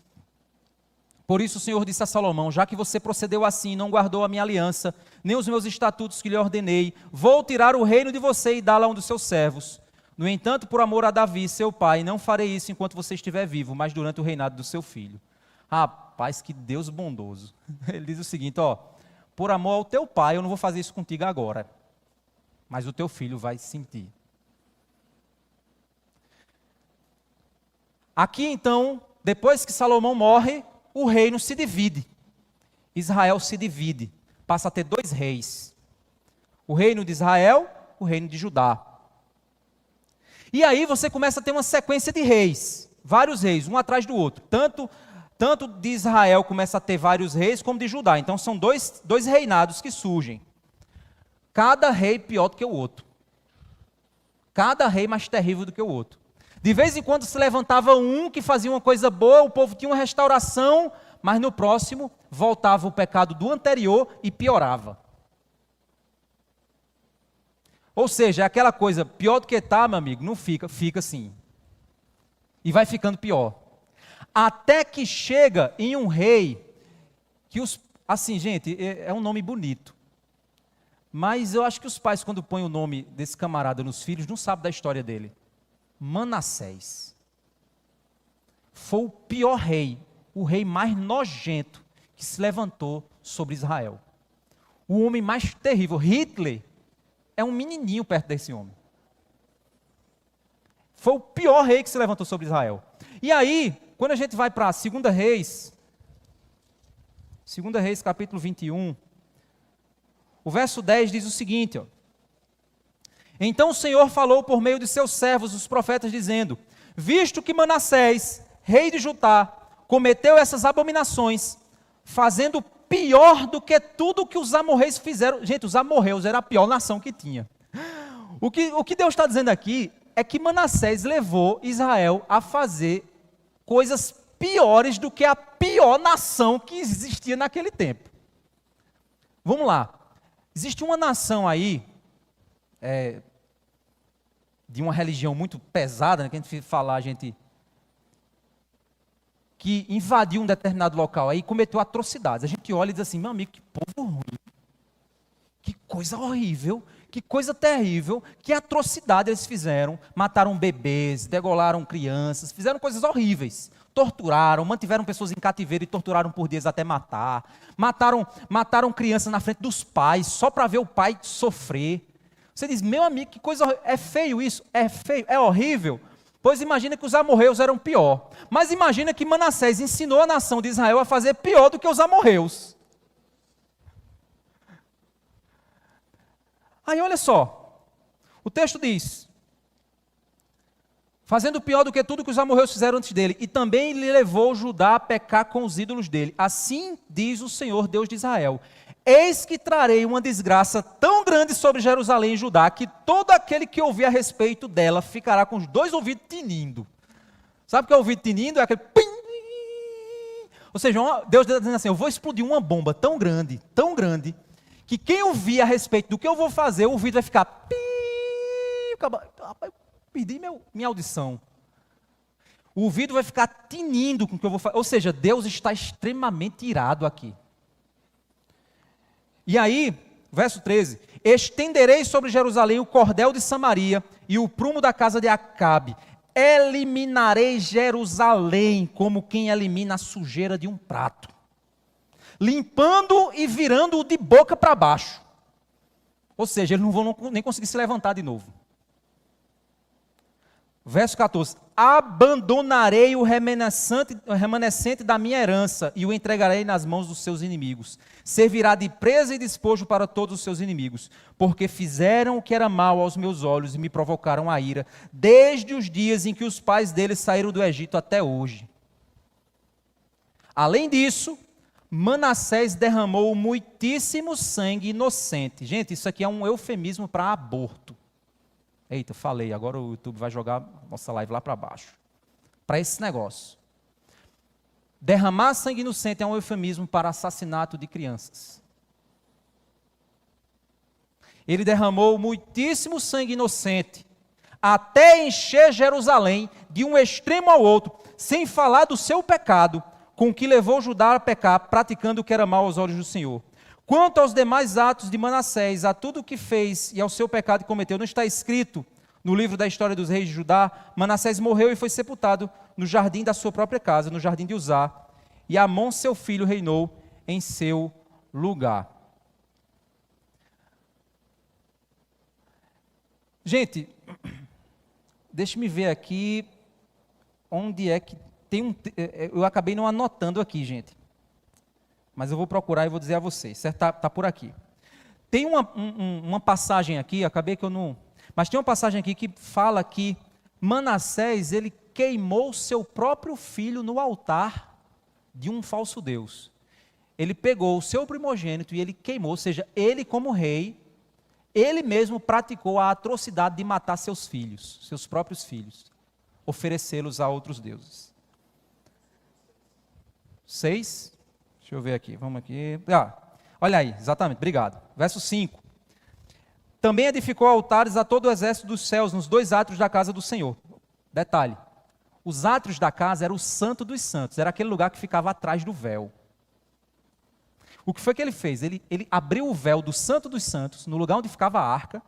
Por isso o Senhor disse a Salomão: já que você procedeu assim, não guardou a minha aliança, nem os meus estatutos que lhe ordenei, vou tirar o reino de você e dá-lo a um dos seus servos. No entanto, por amor a Davi, seu pai, não farei isso enquanto você estiver vivo, mas durante o reinado do seu filho. Rapaz, que Deus bondoso. Ele diz o seguinte, por amor ao teu pai, eu não vou fazer isso contigo agora, mas o teu filho vai sentir. Aqui então, depois que Salomão morre, o reino se divide. Israel se divide, passa a ter 2 reis. O reino de Israel, o reino de Judá. E aí você começa a ter uma sequência de reis, vários reis, um atrás do outro. Tanto de Israel começa a ter vários reis, como de Judá. Então são dois reinados que surgem. Cada rei pior do que o outro. Cada rei mais terrível do que o outro. De vez em quando se levantava um que fazia uma coisa boa, o povo tinha uma restauração, mas no próximo voltava o pecado do anterior e piorava. Ou seja, é aquela coisa, pior do que está, meu amigo, não fica assim. E vai ficando pior. Até que chega em um rei, que assim, gente, é um nome bonito. Mas eu acho que os pais, quando põem o nome desse camarada nos filhos, não sabem da história dele. Manassés. Foi o pior rei, o rei mais nojento que se levantou sobre Israel. O homem mais terrível, Hitler, é um menininho perto desse homem. Foi o pior rei que se levantou sobre Israel. E aí, quando a gente vai para 2 Reis, capítulo 21, o verso 10 diz o seguinte, Então o Senhor falou por meio de seus servos, os profetas, dizendo: visto que Manassés, rei de Judá, cometeu essas abominações, fazendo pior do que tudo que os amorreus fizeram. Gente, os amorreus era a pior nação que tinha. O que Deus está dizendo aqui é que Manassés levou Israel a fazer coisas piores do que a pior nação que existia naquele tempo. Vamos lá. Existe uma nação aí, de uma religião muito pesada, né, que a gente falar, que invadiu um determinado local aí e cometeu atrocidades. A gente olha e diz assim, meu amigo, que povo ruim, que coisa horrível, que coisa terrível, que atrocidade eles fizeram. Mataram bebês, degolaram crianças, fizeram coisas horríveis. Torturaram, mantiveram pessoas em cativeiro e torturaram por dias até matar. Mataram crianças na frente dos pais, só para ver o pai sofrer. Você diz, meu amigo, que coisa horrível. É feio isso? É feio? É horrível? Pois imagina que os amorreus eram pior. Mas imagina que Manassés ensinou a nação de Israel a fazer pior do que os amorreus. Aí olha só, o texto diz, fazendo pior do que tudo que os amorreus fizeram antes dele, e também lhe levou Judá a pecar com os ídolos dele. Assim diz o Senhor, Deus de Israel, eis que trarei uma desgraça tão grande sobre Jerusalém e Judá, que todo aquele que ouvir a respeito dela ficará com os 2 ouvidos tinindo. Sabe o que é ouvido tinindo? É aquele pim. Ou seja, Deus está dizendo assim, eu vou explodir uma bomba tão grande, que quem ouvir a respeito do que eu vou fazer, o ouvido vai ficar pi. Eu perdi minha audição. O ouvido vai ficar tinindo com o que eu vou fazer. Ou seja, Deus está extremamente irado aqui. E aí, verso 13, estenderei sobre Jerusalém o cordel de Samaria e o prumo da casa de Acabe. Eliminarei Jerusalém como quem elimina a sujeira de um prato, limpando e virando-o de boca para baixo. Ou seja, eles não vão nem conseguir se levantar de novo. Verso 14, abandonarei o remanescente da minha herança e o entregarei nas mãos dos seus inimigos. Servirá de presa e despojo para todos os seus inimigos, porque fizeram o que era mal aos meus olhos e me provocaram a ira, desde os dias em que os pais deles saíram do Egito até hoje. Além disso, Manassés derramou muitíssimo sangue inocente. Gente, isso aqui é um eufemismo para aborto. Eita, falei, agora o YouTube vai jogar nossa live lá para baixo. Para esse negócio. Derramar sangue inocente é um eufemismo para assassinato de crianças. Ele derramou muitíssimo sangue inocente, até encher Jerusalém de um extremo ao outro, sem falar do seu pecado, com que levou Judá a pecar, praticando o que era mal aos olhos do Senhor. Quanto aos demais atos de Manassés, a tudo o que fez e ao seu pecado que cometeu, não está escrito no livro da história dos reis de Judá? Manassés morreu e foi sepultado no jardim da sua própria casa, no jardim de Uzá, e Amon, seu filho, reinou em seu lugar. Gente, deixe-me ver aqui onde é que tem eu acabei não anotando aqui, gente. Mas eu vou procurar e vou dizer a vocês, certo? Tá por aqui. Tem uma passagem aqui, acabei que eu não... Mas tem uma passagem aqui que fala que Manassés, ele queimou seu próprio filho no altar de um falso Deus. Ele pegou o seu primogênito e ele queimou, ou seja, ele como rei, ele mesmo praticou a atrocidade de matar seus filhos, seus próprios filhos, oferecê-los a outros deuses. 6, deixa eu ver aqui, vamos aqui. Olha aí, exatamente, obrigado. Verso 5. Também edificou altares a todo o exército dos céus, nos 2 átrios da casa do Senhor. Detalhe, os átrios da casa era o santo dos santos, era aquele lugar que ficava atrás do véu. O que foi que ele fez? Ele abriu o véu do santo dos santos, no lugar onde ficava a arca,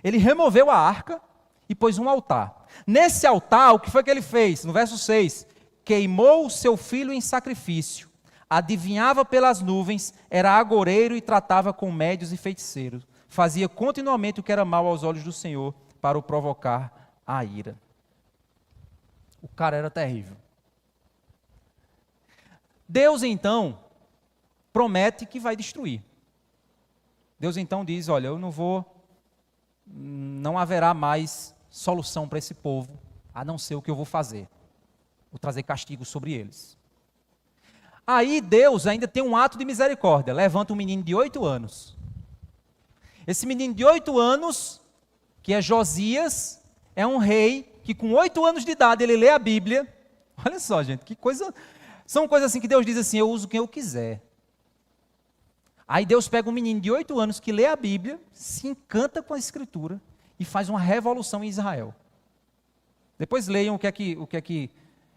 ele removeu a arca e pôs um altar. Nesse altar, o que foi que ele fez? No verso 6, queimou o seu filho em sacrifício, adivinhava pelas nuvens, era agoreiro e tratava com médios e feiticeiros. Fazia continuamente o que era mal aos olhos do Senhor, para o provocar a ira. O cara era terrível. Deus, então, promete que vai destruir. Deus, então, diz, olha, não haverá mais solução para esse povo, a não ser o que eu vou fazer. Vou trazer castigo sobre eles. Aí Deus ainda tem um ato de misericórdia, levanta um menino de 8 anos. Esse menino de 8 anos, que é Josias, é um rei que com 8 anos de idade ele lê a Bíblia. Olha só, gente, que coisa... São coisas assim que Deus diz assim, eu uso quem eu quiser. Aí Deus pega um menino de 8 anos que lê a Bíblia, se encanta com a Escritura e faz uma revolução em Israel. Depois leiam o que é que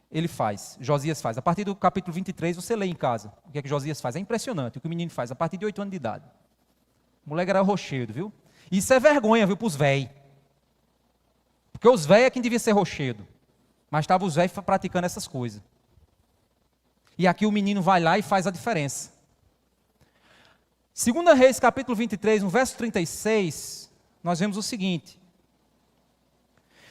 ele faz, Josias faz. A partir do capítulo 23, você lê em casa o que é que Josias faz. É impressionante o que o menino faz a partir de 8 anos de idade. O moleque era rochedo, viu? Isso é vergonha, viu, para os velhos. Porque os velhos é quem devia ser rochedo. Mas estavam os velhos praticando essas coisas. E aqui o menino vai lá e faz a diferença. 2 Reis, capítulo 23, no verso 36, nós vemos o seguinte.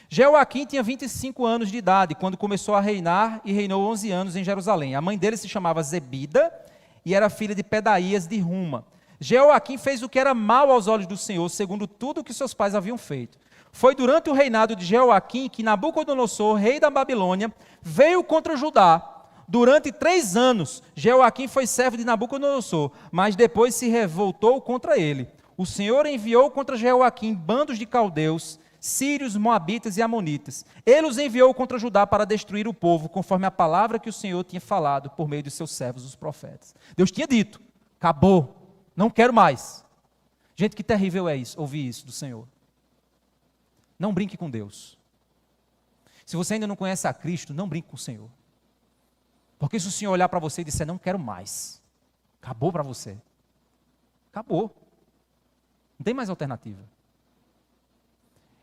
Jeoaquim tinha 25 anos de idade, quando começou a reinar, e reinou 11 anos em Jerusalém. A mãe dele se chamava Zebida, e era filha de Pedaías de Ruma. Jeoaquim fez o que era mal aos olhos do Senhor, segundo tudo o que seus pais haviam feito. Foi durante o reinado de Jeoaquim que Nabucodonosor, rei da Babilônia, veio contra Judá. Durante 3 anos, Jeoaquim foi servo de Nabucodonosor, mas depois se revoltou contra ele. O Senhor enviou contra Jeoaquim bandos de caldeus, sírios, moabitas e amonitas. Ele os enviou contra Judá para destruir o povo, conforme a palavra que o Senhor tinha falado por meio de seus servos, os profetas. Deus tinha dito, acabou, não quero mais. Gente, que terrível é isso, ouvir isso do Senhor. Não brinque com Deus. Se você ainda não conhece a Cristo, não brinque com o Senhor. Porque se o Senhor olhar para você e disser, não quero mais, acabou para você. Acabou. Não tem mais alternativa.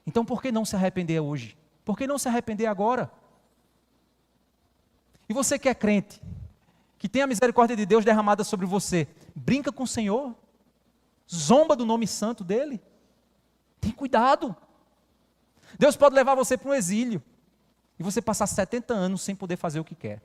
Então por que não se arrepender hoje? Por que não se arrepender agora? E você que é crente, que tem a misericórdia de Deus derramada sobre você, brinca com o Senhor? Zomba do nome santo dEle? Tem cuidado. Deus pode levar você para um exílio e você passar 70 anos sem poder fazer o que quer.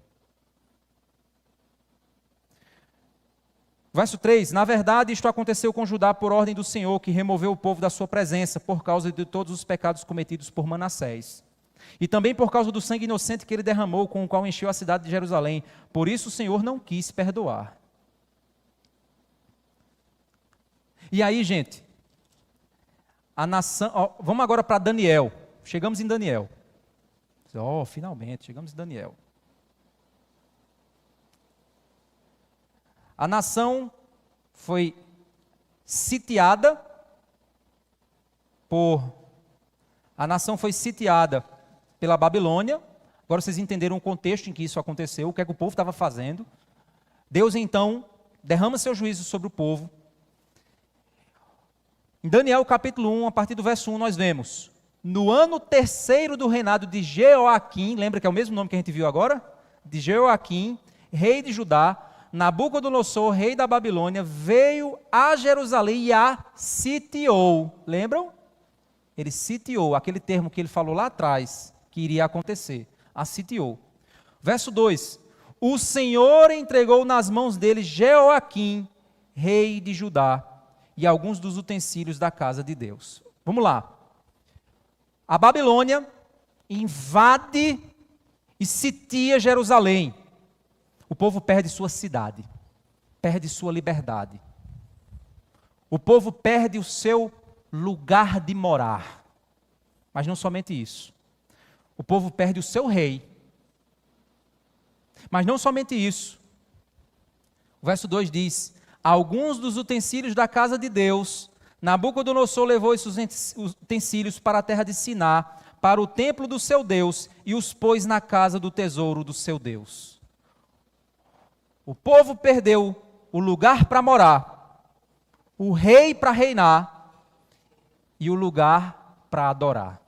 Verso 3, na verdade isto aconteceu com Judá por ordem do Senhor, que removeu o povo da sua presença, por causa de todos os pecados cometidos por Manassés. E também por causa do sangue inocente que ele derramou, com o qual encheu a cidade de Jerusalém. Por isso o Senhor não quis perdoar. E aí, gente, a nação... vamos agora para Daniel. Chegamos em Daniel. Finalmente, chegamos em Daniel. A nação foi sitiada pela Babilônia. Agora vocês entenderam o contexto em que isso aconteceu, o que é que o povo estava fazendo. Deus então derrama seu juízo sobre o povo. Em Daniel capítulo 1, a partir do verso 1, nós vemos: no ano terceiro do reinado de Jeoaquim, lembra que é o mesmo nome que a gente viu agora? De Jeoaquim, rei de Judá, Nabucodonosor, rei da Babilônia, veio a Jerusalém e a sitiou. Lembram? Ele sitiou, aquele termo que ele falou lá atrás, que iria acontecer. A sitiou. Verso 2: o Senhor entregou nas mãos dele Jeoaquim, rei de Judá, e alguns dos utensílios da casa de Deus. Vamos lá. A Babilônia invade e sitia Jerusalém. O povo perde sua cidade, perde sua liberdade. O povo perde o seu lugar de morar. Mas não somente isso. O povo perde o seu rei. Mas não somente isso. O verso 2 diz: alguns dos utensílios da casa de Deus, Nabucodonosor levou esses utensílios para a terra de Siná, para o templo do seu Deus, e os pôs na casa do tesouro do seu Deus. O povo perdeu o lugar para morar, o rei para reinar e o lugar para adorar.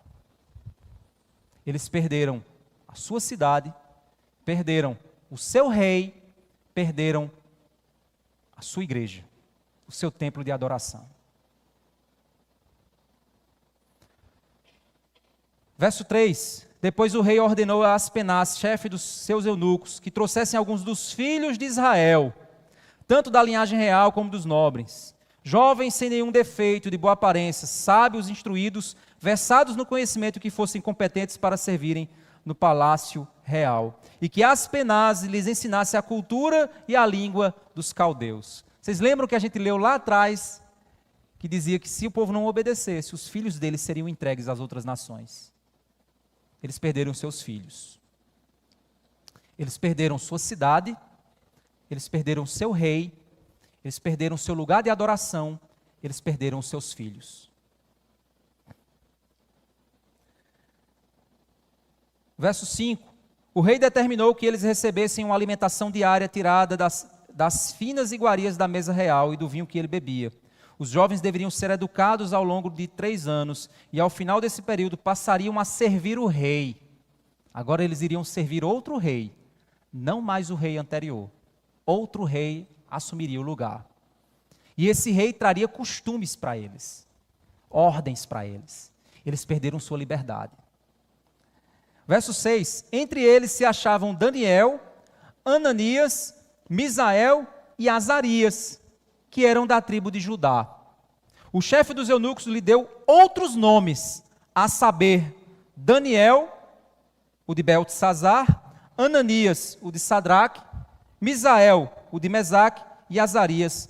Eles perderam a sua cidade, perderam o seu rei, perderam a sua igreja, o seu templo de adoração. Verso 3: depois o rei ordenou a Aspenaz, chefe dos seus eunucos, que trouxessem alguns dos filhos de Israel, tanto da linhagem real como dos nobres, jovens sem nenhum defeito, de boa aparência, sábios, instruídos, versados no conhecimento, que fossem competentes para servirem no palácio real, e que Aspenaz lhes ensinasse a cultura e a língua dos caldeus. Vocês lembram que a gente leu lá atrás, que dizia que se o povo não obedecesse, os filhos deles seriam entregues às outras nações. Eles perderam seus filhos. Eles perderam sua cidade, eles perderam seu rei, eles perderam seu lugar de adoração, eles perderam seus filhos. Verso 5: o rei determinou que eles recebessem uma alimentação diária tirada das finas iguarias da mesa real e do vinho que ele bebia. Os jovens deveriam ser educados ao longo de 3 anos, e ao final desse período passariam a servir o rei. Agora eles iriam servir outro rei, não mais o rei anterior. Outro rei assumiria o lugar. E esse rei traria costumes para eles, ordens para eles. Eles perderam sua liberdade. Verso 6: entre eles se achavam Daniel, Ananias, Misael e Azarias, que eram da tribo de Judá. O chefe dos eunucos lhe deu outros nomes, a saber, Daniel, o de Beltesazar, Ananias, o de Sadraque, Misael, o de Mesaque, e Azarias,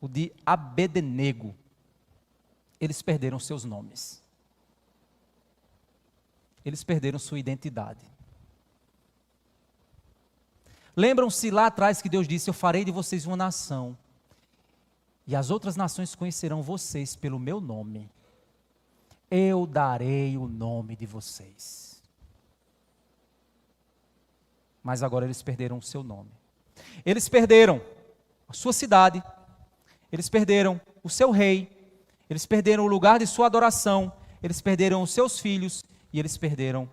o de Abednego. Eles perderam seus nomes. Eles perderam sua identidade. Lembram-se lá atrás que Deus disse: eu farei de vocês uma nação, e as outras nações conhecerão vocês pelo meu nome. Eu darei o nome de vocês. Mas agora eles perderam o seu nome. Eles perderam a sua cidade, eles perderam o seu rei, eles perderam o lugar de sua adoração, eles perderam os seus filhos e eles perderam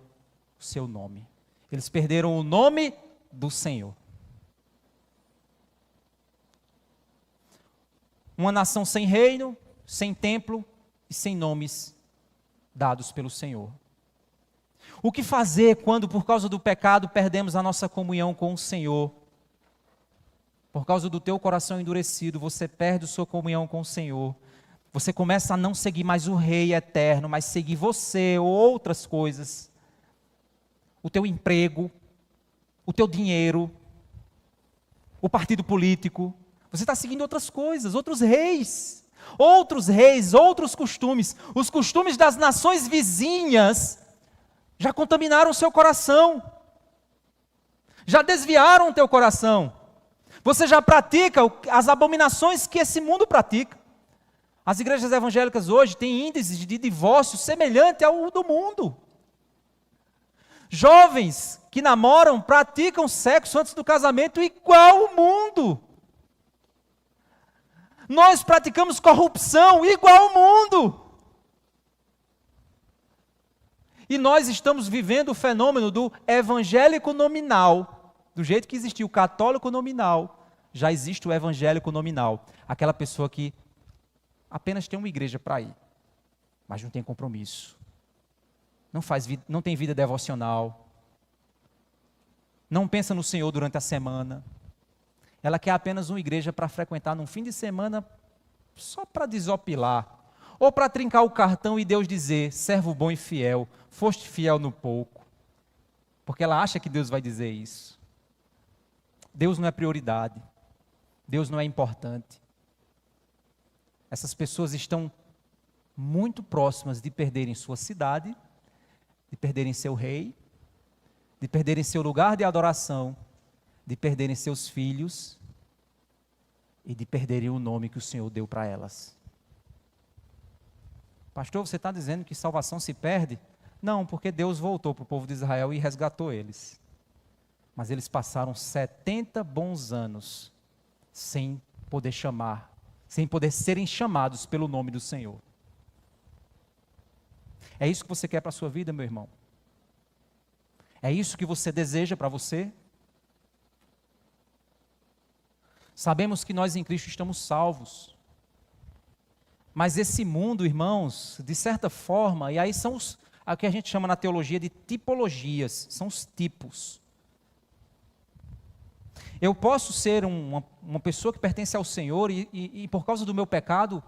o seu nome. Eles perderam o nome do Senhor. Uma nação sem reino, sem templo e sem nomes dados pelo Senhor. O que fazer quando, por causa do pecado, perdemos a nossa comunhão com o Senhor? Por causa do teu coração endurecido, você perde a sua comunhão com o Senhor. Você começa a não seguir mais o Rei eterno, mas seguir você ou outras coisas. O teu emprego, o teu dinheiro, o partido político. Você está seguindo outras coisas, outros reis, outros costumes. Os costumes das nações vizinhas já contaminaram o seu coração. Já desviaram o teu coração. Você já pratica as abominações que esse mundo pratica. As igrejas evangélicas hoje têm índices de divórcio semelhante ao do mundo. Jovens que namoram praticam sexo antes do casamento igual o mundo. Nós praticamos corrupção igual o mundo. E nós estamos vivendo o fenômeno do evangélico nominal. Do jeito que existiu o católico nominal, já existe o evangélico nominal. Aquela pessoa que apenas tem uma igreja para ir, mas não tem compromisso. Não tem vida devocional. Não pensa no Senhor durante a semana. Ela quer apenas uma igreja para frequentar num fim de semana, só para desopilar. Ou para trincar o cartão e Deus dizer, servo bom e fiel, foste fiel no pouco. Porque ela acha que Deus vai dizer isso. Deus não é prioridade. Deus não é importante. Essas pessoas estão muito próximas de perderem sua cidade, de perderem seu rei, de perderem seu lugar de adoração, de perderem seus filhos e de perderem o nome que o Senhor deu para elas. Pastor, você está dizendo que salvação se perde? Não, porque Deus voltou para o povo de Israel e resgatou eles. Mas eles passaram 70 bons anos sem poder chamar, sem poder serem chamados pelo nome do Senhor. É isso que você quer para a sua vida, meu irmão? É isso que você deseja para você? Sabemos que nós em Cristo estamos salvos. Mas esse mundo, irmãos, de certa forma, e aí são o que a gente chama na teologia de tipologias, são os tipos. Eu posso ser uma pessoa que pertence ao Senhor e por causa do meu pecado,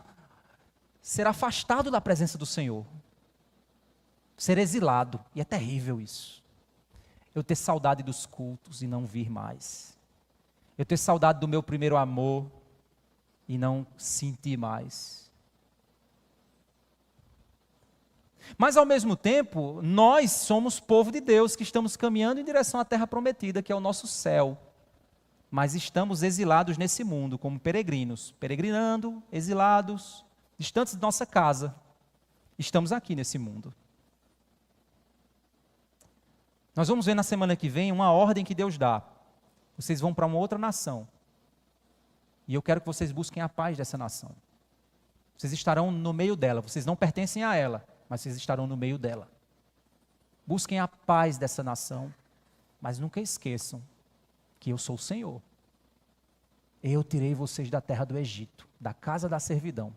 ser afastado da presença do Senhor. Ser exilado, e é terrível isso. Eu ter saudade dos cultos e não vir mais. Eu ter saudade do meu primeiro amor e não sentir mais. Mas ao mesmo tempo, nós somos povo de Deus que estamos caminhando em direção à terra prometida, que é o nosso céu. Mas estamos exilados nesse mundo, como peregrinos, peregrinando, exilados, distantes de nossa casa. Estamos aqui nesse mundo. Nós vamos ver na semana que vem uma ordem que Deus dá. Vocês vão para uma outra nação. E eu quero que vocês busquem a paz dessa nação. Vocês estarão no meio dela, vocês não pertencem a ela, mas vocês estarão no meio dela. Busquem a paz dessa nação, mas nunca esqueçam que eu sou o Senhor. Eu tirei vocês da terra do Egito, da casa da servidão.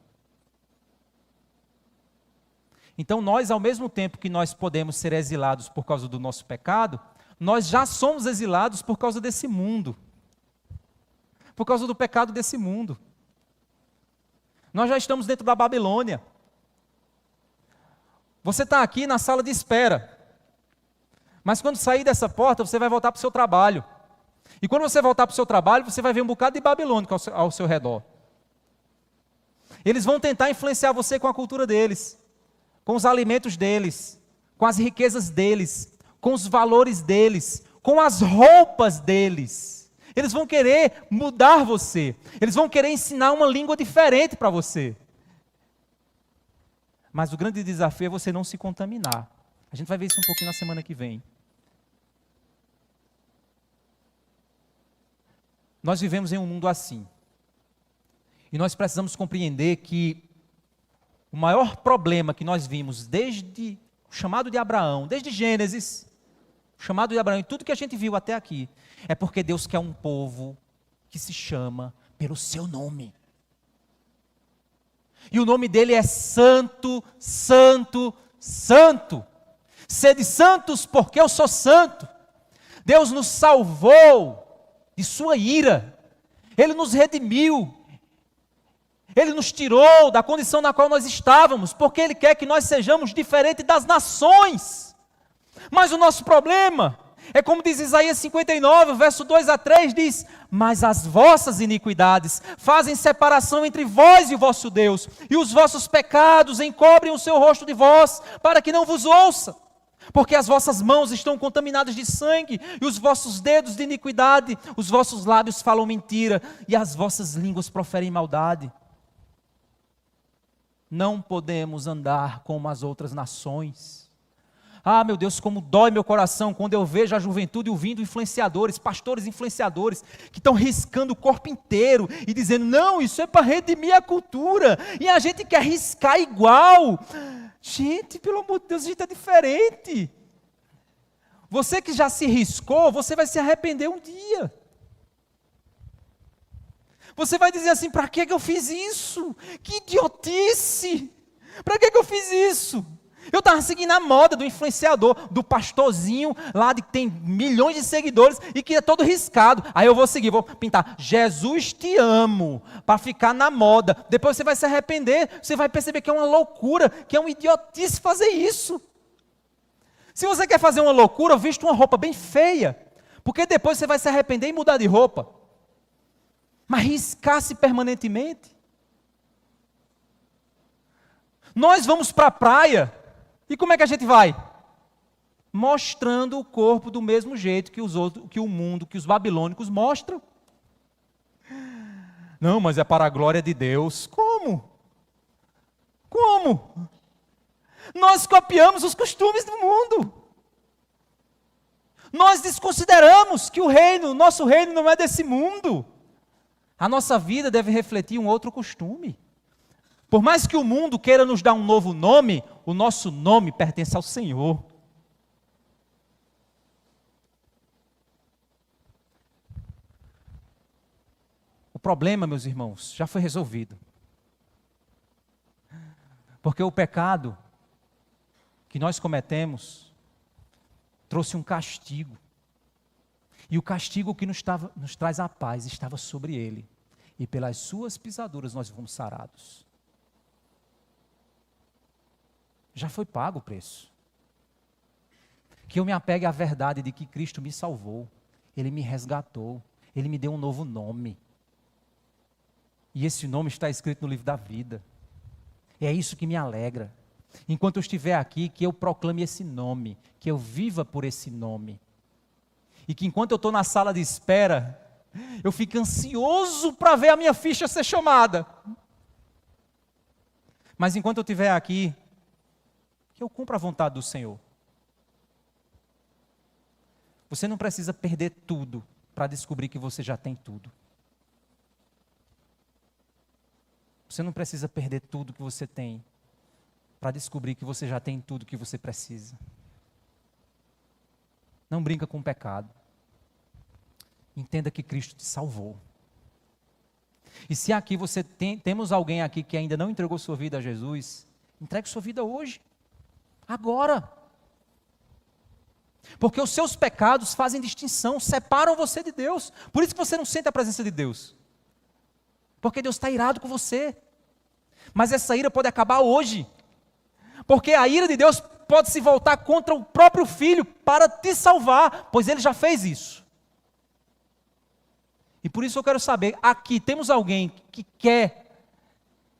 Então nós, ao mesmo tempo que nós podemos ser exilados por causa do nosso pecado, nós já somos exilados por causa desse mundo. Por causa do pecado desse mundo. Nós já estamos dentro da Babilônia. Você está aqui na sala de espera. Mas quando sair dessa porta, você vai voltar para o seu trabalho. E quando você voltar para o seu trabalho, você vai ver um bocado de babilônico ao seu redor. Eles vão tentar influenciar você com a cultura deles, com os alimentos deles, com as riquezas deles, com os valores deles, com as roupas deles. Eles vão querer mudar você. Eles vão querer ensinar uma língua diferente para você. Mas o grande desafio é você não se contaminar. A gente vai ver isso um pouquinho na semana que vem. Nós vivemos em um mundo assim. E nós precisamos compreender que o maior problema que nós vimos desde o chamado de Abraão, desde Gênesis, o chamado de Abraão e tudo que a gente viu até aqui, é porque Deus quer um povo que se chama pelo seu nome. E o nome dele é Santo, Santo, Santo. Sede santos porque eu sou santo. Deus nos salvou de sua ira. Ele nos redimiu. Ele nos tirou da condição na qual nós estávamos, porque Ele quer que nós sejamos diferentes das nações. Mas o nosso problema é como diz Isaías 59, verso 2 a 3, diz: mas as vossas iniquidades fazem separação entre vós e o vosso Deus, e os vossos pecados encobrem o seu rosto de vós, para que não vos ouça. Porque as vossas mãos estão contaminadas de sangue, e os vossos dedos de iniquidade, os vossos lábios falam mentira, e as vossas línguas proferem maldade. Não podemos andar como as outras nações. Ah, meu Deus, como dói meu coração quando eu vejo a juventude ouvindo influenciadores, pastores influenciadores, que estão riscando o corpo inteiro e dizendo, não, isso é para redimir a cultura, e a gente quer riscar igual. Gente, pelo amor de Deus, a gente é diferente. Você que já se riscou, você vai se arrepender um dia. Você vai dizer assim, para que eu fiz isso? Que idiotice! Para que eu fiz isso? Eu estava seguindo a moda do influenciador, do pastorzinho lá que tem milhões de seguidores e que é todo riscado. Aí eu vou seguir, vou pintar, Jesus te amo, para ficar na moda. Depois você vai se arrepender, você vai perceber que é uma loucura, que é uma idiotice fazer isso. Se você quer fazer uma loucura, vista uma roupa bem feia, porque depois você vai se arrepender e mudar de roupa. Mas riscar-se permanentemente. Nós vamos para a praia, e como é que a gente vai? Mostrando o corpo do mesmo jeito que os outros, que o mundo, que os babilônicos mostram. Não, mas é para a glória de Deus. Como? Como? Nós copiamos os costumes do mundo. Nós desconsideramos que o nosso reino não é desse mundo. A nossa vida deve refletir um outro costume. Por mais que o mundo queira nos dar um novo nome, o nosso nome pertence ao Senhor. O problema, meus irmãos, já foi resolvido. Porque o pecado que nós cometemos trouxe um castigo. E o castigo que nos traz a paz estava sobre ele. E pelas suas pisaduras nós fomos sarados. Já foi pago o preço. Que eu me apegue à verdade de que Cristo me salvou. Ele me resgatou. Ele me deu um novo nome. E esse nome está escrito no livro da vida. E é isso que me alegra. Enquanto eu estiver aqui, que eu proclame esse nome. Que eu viva por esse nome. E que enquanto eu estou na sala de espera, eu fico ansioso para ver a minha ficha ser chamada. Mas enquanto eu estiver aqui, que eu cumpra a vontade do Senhor. Você não precisa perder tudo para descobrir que você já tem tudo. Você não precisa perder tudo que você tem para descobrir que você já tem tudo que você precisa. Não brinca com o pecado. Entenda que Cristo te salvou. E se aqui temos alguém aqui que ainda não entregou sua vida a Jesus, entregue sua vida hoje. Agora. Porque os seus pecados fazem distinção, separam você de Deus. Por isso que você não sente a presença de Deus. Porque Deus está irado com você. Mas essa ira pode acabar hoje. Porque a ira de Deus pode se voltar contra o próprio Filho para te salvar, pois Ele já fez isso. E por isso eu quero saber, aqui temos alguém que quer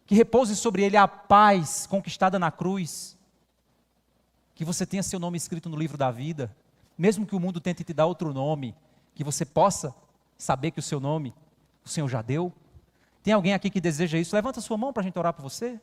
que repouse sobre ele a paz conquistada na cruz, que você tenha seu nome escrito no livro da vida, mesmo que o mundo tente te dar outro nome, que você possa saber que o seu nome, o Senhor já deu. Tem alguém aqui que deseja isso? Levanta sua mão para a gente orar por você.